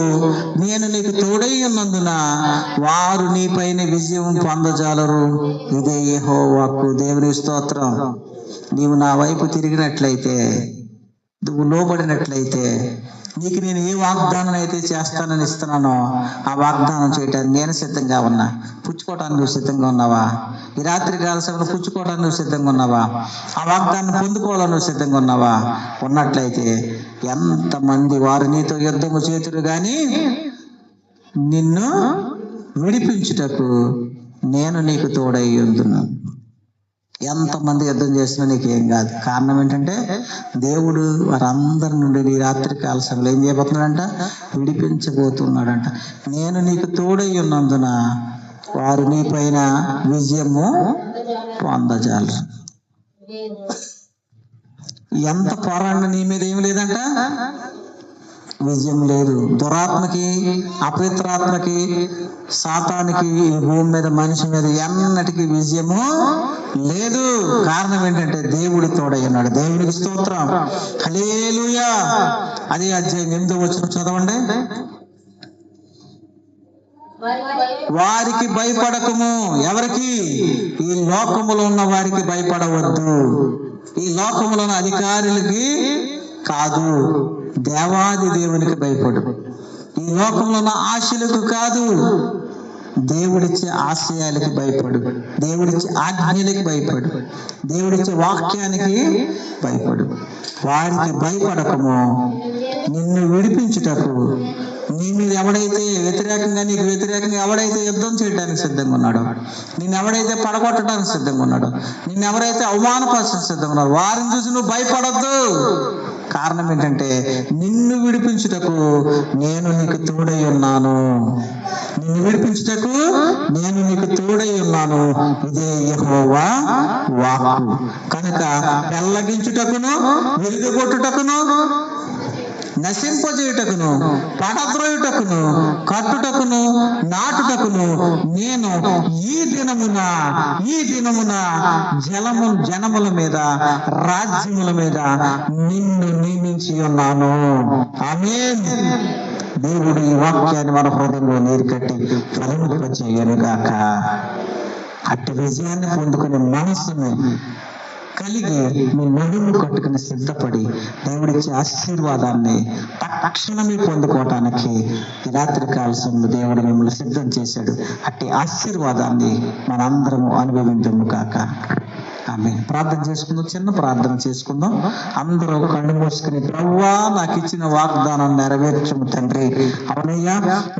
నేను నీకు తోడై ఉన్నందున వారు నీపైన విజయం పొందజాలరు. ఇదే యెహోవాకు. దేవుని స్తోత్రం. నీవు నా వైపు తిరిగినట్లయితే, నువ్వు లోబడినట్లయితే, నీకు నేను ఏ వాగ్దానం అయితే చేస్తానని ఇస్తున్నానో ఆ వాగ్దానం చేయటానికి నేను సిద్ధంగా ఉన్నా. పుచ్చుకోవటానికి నువ్వు సిద్ధంగా ఉన్నావా? ఈ రాత్రి కాల సమయంలో పుచ్చుకోవడానికి నువ్వు సిద్ధంగా ఉన్నావా? ఆ వాగ్దానం పొందుకోవాలని నువ్వు సిద్ధంగా ఉన్నావా? ఉన్నట్లయితే ఎంతమంది వారు నీతో యుద్ధము చేతురు గాని నిన్ను విడిపించుటకు నేను నీకు తోడై ఉంటున్నాను. ఎంతమంది యుద్ధం చేసినా నీకేం కాదు. కారణం ఏంటంటే దేవుడు వారందరి నుండి నీ రాత్రి కాల సమయంలో ఏం చేయబోతున్నాడంట? విడిపించబోతున్నాడంట. నేను నీకు తోడై ఉన్నందున వారు నీ పైన విజయము పొందజాలరు. ఎంత పోరాడిన నీ మీద ఏమి లేదంట, విజయం లేదు. దురాత్మకి, అపవిత్రాత్మకి, సాతానికి ఈ భూమి మీద, మనిషి మీద ఎన్నటికీ విజయము లేదు. కారణం ఏంటంటే దేవుడు తోడై ఉన్నాడు. దేవుడికి స్తోత్రం, హల్లెలూయా. అదే అధ్యాయం 8వ వచనం చదవండి. వారికి భయపడకము. ఎవరికి? ఈ లోకములో ఉన్న వారికి భయపడవద్దు. ఈ లోకములో ఉన్న అధికారులకి కాదు, దేవాది దేవునికి భయపడు. ఈ లోకంలో ఉన్న ఆశలకు కాదు, దేవుడిచ్చే ఆశయాలకి భయపడు. దేవుడిచ్చే ఆజ్ఞలకి భయపడు. దేవుడిచ్చే వాక్యానికి భయపడు. వారికి భయపడకము, నిన్ను విడిపించుటకు. నీ మీద ఎవడైతే వ్యతిరేకంగా, నీకు వ్యతిరేకంగా ఎవడైతే యుద్ధం చేయడానికి సిద్ధంగా ఉన్నాడో, నిన్ను ఎవడైతే పడగొట్టడానికి సిద్ధంగా ఉన్నాడో, నిన్ను ఎవరైతే అవమానపరచడానికి సిద్ధంగా ఉన్నాడో, వారిని చూసి నువ్వు భయపడొద్దు. కారణం ఏంటంటే నిన్ను విడిపించుటకు నేను నీకు తోడై ఉన్నాను. నిన్ను విడిపించుటకు నేను నీకు తోడై ఉన్నాను. ఇదే యెహోవా వాక్కు. కనుక పెళ్లగించుటకును, విరుగగొట్టుటకును, నశింపజేయుటకును, పడద్రోయుటకును, కట్టుటకును, నాటుటకును నేను ఈ దినమున జనముల మీద, రాజ్యముల మీద నిన్ను నియమించి ఉన్నాను. ఆమేన్. దేవుడు ఈ వాక్యాన్ని మన హృదయంలో నీరు కట్టి ఫలింపజేయును గాక. అట్టి విజయాన్ని పొందుకునే మనస్సును కలిగి మీ నడుము కట్టుకుని సిద్ధపడి దేవుడిచ్చే ఆశీర్వాదాన్ని తక్షణమే పొందుకోవటానికి ఈ రాత్రి కాలశంలో దేవుడు మిమ్మల్ని సిద్ధం చేశాడు. అట్టి ఆశీర్వాదాన్ని మనందరము అనుభవించము కాక. ఆమె ప్రార్థన చేసుకుందాం. చిన్న ప్రార్థన చేసుకుందాం. అందరూ కళ్ళు మూసుకుని, ప్రభువా నాకు ఇచ్చిన వాగ్దానం నెరవేర్చము తండ్రి. అవునయ్యా,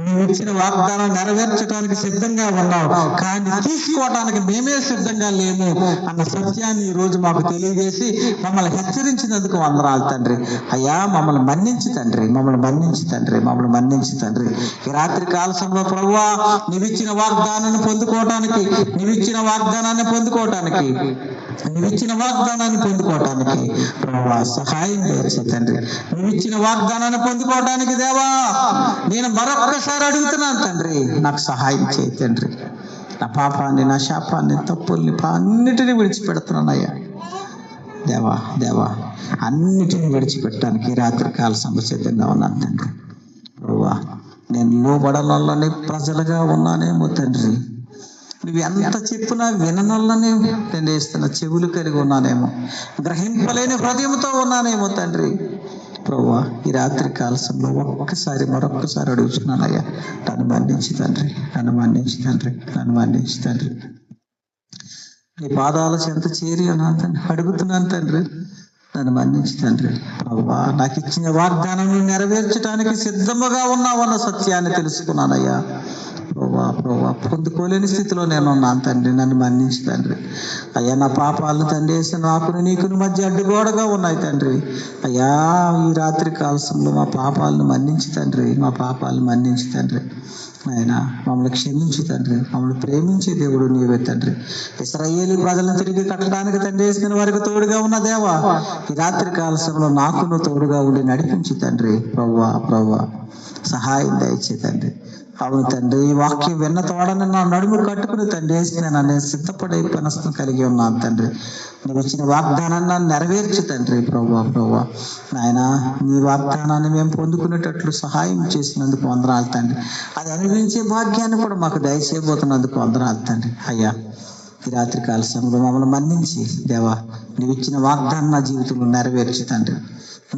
నువ్వు ఇచ్చిన వాగ్దానం నెరవేర్చడానికి సిద్ధంగా ఉన్నావు, కానీ తీసుకోవడానికి మేమే సిద్ధంగా లేము అన్న సత్యాన్ని ఈ రోజు మాకు తెలియజేసి మమ్మల్ని హెచ్చరించినందుకు వందనాలు తండ్రి. అయ్యా, మమ్మల్ని మన్నించి తండ్రి, మమ్మల్ని మన్నించి తండ్రి, మమ్మల్ని మన్నించి తండ్రి. ఈ రాత్రి కాలశంలో ప్రభువా నీవిచ్చిన వాగ్దానాన్ని పొందుకోవటానికి, నీవిచ్చిన వాగ్దానాన్ని పొందుకోవటానికి ప్రభువా సహాయం చేయ తండ్రి. నువ్విచ్చిన వాగ్దానాన్ని పొందుకోవడానికి దేవా నేను మరొక్కసారి అడుగుతున్నాను తండ్రి, నాకు సహాయం చేయ తండ్రి. నా పాపాన్ని, నా శాపాన్ని, తప్పుల్ని అన్నిటినీ విడిచిపెడుతున్నానయ్యా. దేవా అన్నిటిని విడిచిపెట్టడానికి రాత్రి కాల సిద్ధంగా ఉన్నాను తండ్రి. ప్రభువా నేను లోబడలోనే ప్రజలుగా ఉన్నానేమో తండ్రి. నువ్వు ఎంత చెప్పినా విననొల్లని నేను వేస్తున్న చెవులు కలిగి ఉన్నానేమో, గ్రహింపలేని హృదయంతో ఉన్నానేమో తండ్రి. ప్రభువా ఈ రాత్రి కాలశంలో మరొక్కసారి అడుగుతున్నానయ్యా, నన్ను మన్నించి తండ్రి, నన్ను మన్నించి తండ్రి, నన్ను మన్నించి తండ్రి. నీ పాదాల చెంత చేరి అడుగుతున్నాను తండ్రి, నన్ను మన్నించి తండ్రి. ప్రభువా నాకు ఇచ్చిన వాగ్దానం నెరవేర్చడానికి సిద్ధముగా ఉన్నావన్న సత్యాన్ని తెలుసుకున్నానయ్యా. ప్రభువా పొందుకోలేని స్థితిలో నేను ఉన్నాను తండ్రి, నన్ను మన్నించి తండ్రి. అయ్యా నా పాపాలను తండ్రి నాకును నీకును మధ్య అడ్డుగోడగా ఉన్నాయి తండ్రి. అయ్యా ఈ రాత్రి కాలశంలో మా పాపాలను మన్నించి తండ్రి, మా పాపాలను మన్నించి తండ్రి. ఆయన మమ్మల్ని క్షమించి తండ్రి, మమ్మల్ని ప్రేమించే దేవుడు నీవే తండ్రి. ఇశ్రాయేలు ప్రజలను తిరిగి కట్టడానికి తండ్రి వేసిన వారికి తోడుగా ఉన్న దేవా ఈ రాత్రి కాలశంలో నాకును తోడుగా ఉండి నడిపించి తండ్రి. ప్రభువా సహాయం దయచే తండ్రి. అవును తండ్రి, ఈ వాక్యం విన్న తోడని నా నడుము కట్టుకుని తండ్రి నేను సిద్ధపడే మనసును కలిగి ఉన్నాను తండ్రి. నువ్వు ఇచ్చిన వాగ్దానాన్ని నన్ను నెరవేర్చు తండ్రి. ప్రభువా నాయన నీ వాగ్దానాన్ని మేము పొందుకునేటట్లు సహాయం చేసినందుకు వందనాలు తండ్రి. అది అనుభవించే భాగ్యాన్ని కూడా మాకు దయచేయబోతున్నందుకు వందనాలు తండ్రి. అయ్యా ఈ రాత్రి కాల సమయంలో మమ్మల్ని మన్నించి దేవా నీవిచ్చిన వాగ్దానం నా జీవితంలో నెరవేర్చు తండ్రి.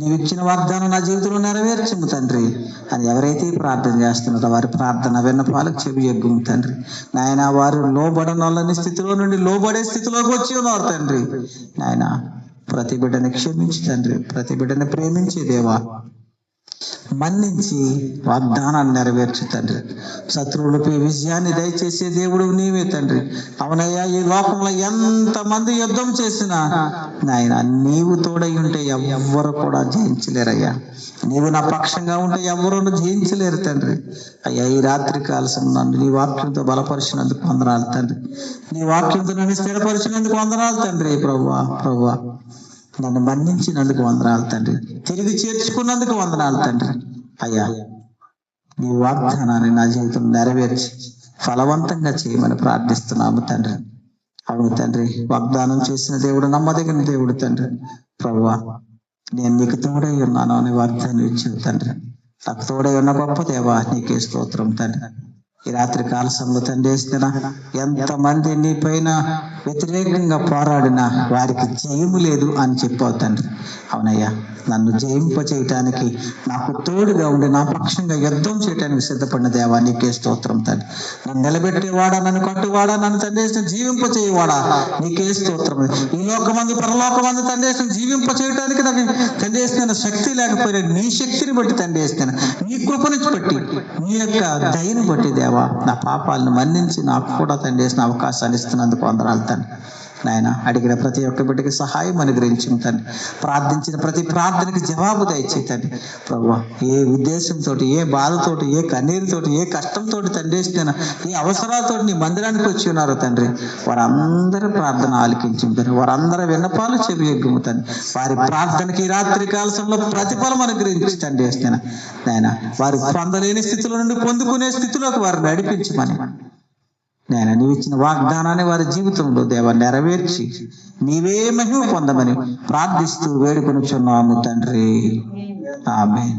నీవిచ్చిన వాగ్దానం నా జీవితంలో నెరవేర్చము తండ్రి అని ఎవరైతే ప్రార్థన చేస్తున్నారో వారి ప్రార్థన విన్నపాలకు చెవి ఎగ్గుము తండ్రి. నాయన వారు లోబడనొల్లని స్థితిలో నుండి లోబడే స్థితిలోకి వచ్చి ఉన్నారు తండ్రి. నాయన ప్రతి బిడ్డని క్షమించి తండ్రి, ప్రతి బిడ్డని ప్రేమించే దేవా మన్నించి వాగ్దానాన్ని నెరవేర్చు తండ్రి. శత్రువులపై విజయాన్ని దయచేసే దేవుడు నీవే తండ్రి. అవునయ్యా, ఈ లోకంలో ఎంతమంది యుద్ధం చేసినా నాయన నీవు తోడై ఉంటే ఎవ్వరు కూడా జయించలేరయ్యా. నీవు నా పక్షంగా ఉంటే ఎవరు జయించలేరు తండ్రి. అయ్యా, ఈ రాత్రి కాలసం నన్ను నీ వాక్యంతో బలపరిచినందుకు వందనాలు తండ్రి. నీ వాక్యంతో నన్ను స్థిరపరిచినందుకు వందనాలు తండ్రి. ప్రభువా నన్ను మన్నించినందుకు వందనాలు తండ్రి. తిరిగి చేర్చుకున్నందుకు వందనాలు తండ్రి. అయ్యా, నీ వాగ్దానాన్ని నా జీవితం నెరవేర్చి ఫలవంతంగా చేయమని ప్రార్థిస్తున్నాము తండ్రి. అవును తండ్రి, వాగ్దానం చేసిన దేవుడు నమ్మదగిన దేవుడు తండ్రి. ప్రభువా, నేను నీకు తోడై ఉన్నాను అని వాగ్దానం ఇచ్చావు తండ్రి. నాకు తోడై ఉన్న గొప్ప దేవా, నీకే స్తోత్రం తండ్రి. ఈ రాత్రి కాల సమయంలో తండ్రి ఎంతమంది నీ పైన వ్యతిరేకంగా పోరాడినా వారికి జయము లేదు అని చెప్పావు తండ్రి. అవునయ్యా, నన్ను జయింప చేయటానికి నాకు తోడుగా ఉండి నా పక్షంగా యుద్ధం చేయడానికి సిద్ధపడిన దేవా, నీకే స్తోత్రం తండ్రి. నన్ను నిలబెట్టేవాడా, నన్ను కట్టువాడా, నన్ను తండ్రి జీవింప చేయవాడా, నీకే స్తోత్రం. ఈ లోకమంది పరలోకమంది తండ్రి జీవింప చేయడానికి నాకు తండ్రి శక్తి లేకపోయినా నీ శక్తిని బట్టి తండ్రి నీ కృపను బట్టి నీ యొక్క దయను బట్టి దేవా, నా పాపాలను మన్నించి నాకు కూడా తండ్రి అవకాశాన్ని ఇస్తున్నందుకు వందనాలు తండ్రి. నాయన, అడిగిన ప్రతి ఒక్క బిడ్డకి సహాయం అనుగ్రహించిన తండ్రి. ప్రార్థించిన ప్రతి ప్రార్థనకి జవాబు దయచే తండ్రి. ప్రభువా, ఏ ఉద్దేశంతో, ఏ బాధతోటి, ఏ కన్నీరుతోటి, ఏ కష్టంతో తండ్రి ఏ అవసరాలతో నీ మందిరానికి వచ్చి ఉన్నారు తండ్రి, వారందరి ప్రార్థన ఆలకించుంటారు. వారందరి విన్నపాలు చెవియొగ్గుము తండ్రి. వారి ప్రార్థనకి రాత్రి కాలంలో ప్రతిఫలం అనుగ్రహించి తండ్రి నాయన, వారి పొందలేని స్థితిలో నుండి పొందుకునే స్థితిలోకి వారు నడిపించమని నేను నీవు ఇచ్చిన వాగ్దానాన్ని వారి జీవితంలో దేవ నెరవేర్చి నీవే మహిమ పొందమని ప్రార్థిస్తూ వేడుకొనుచున్నాము తండ్రి. ఆమేన్.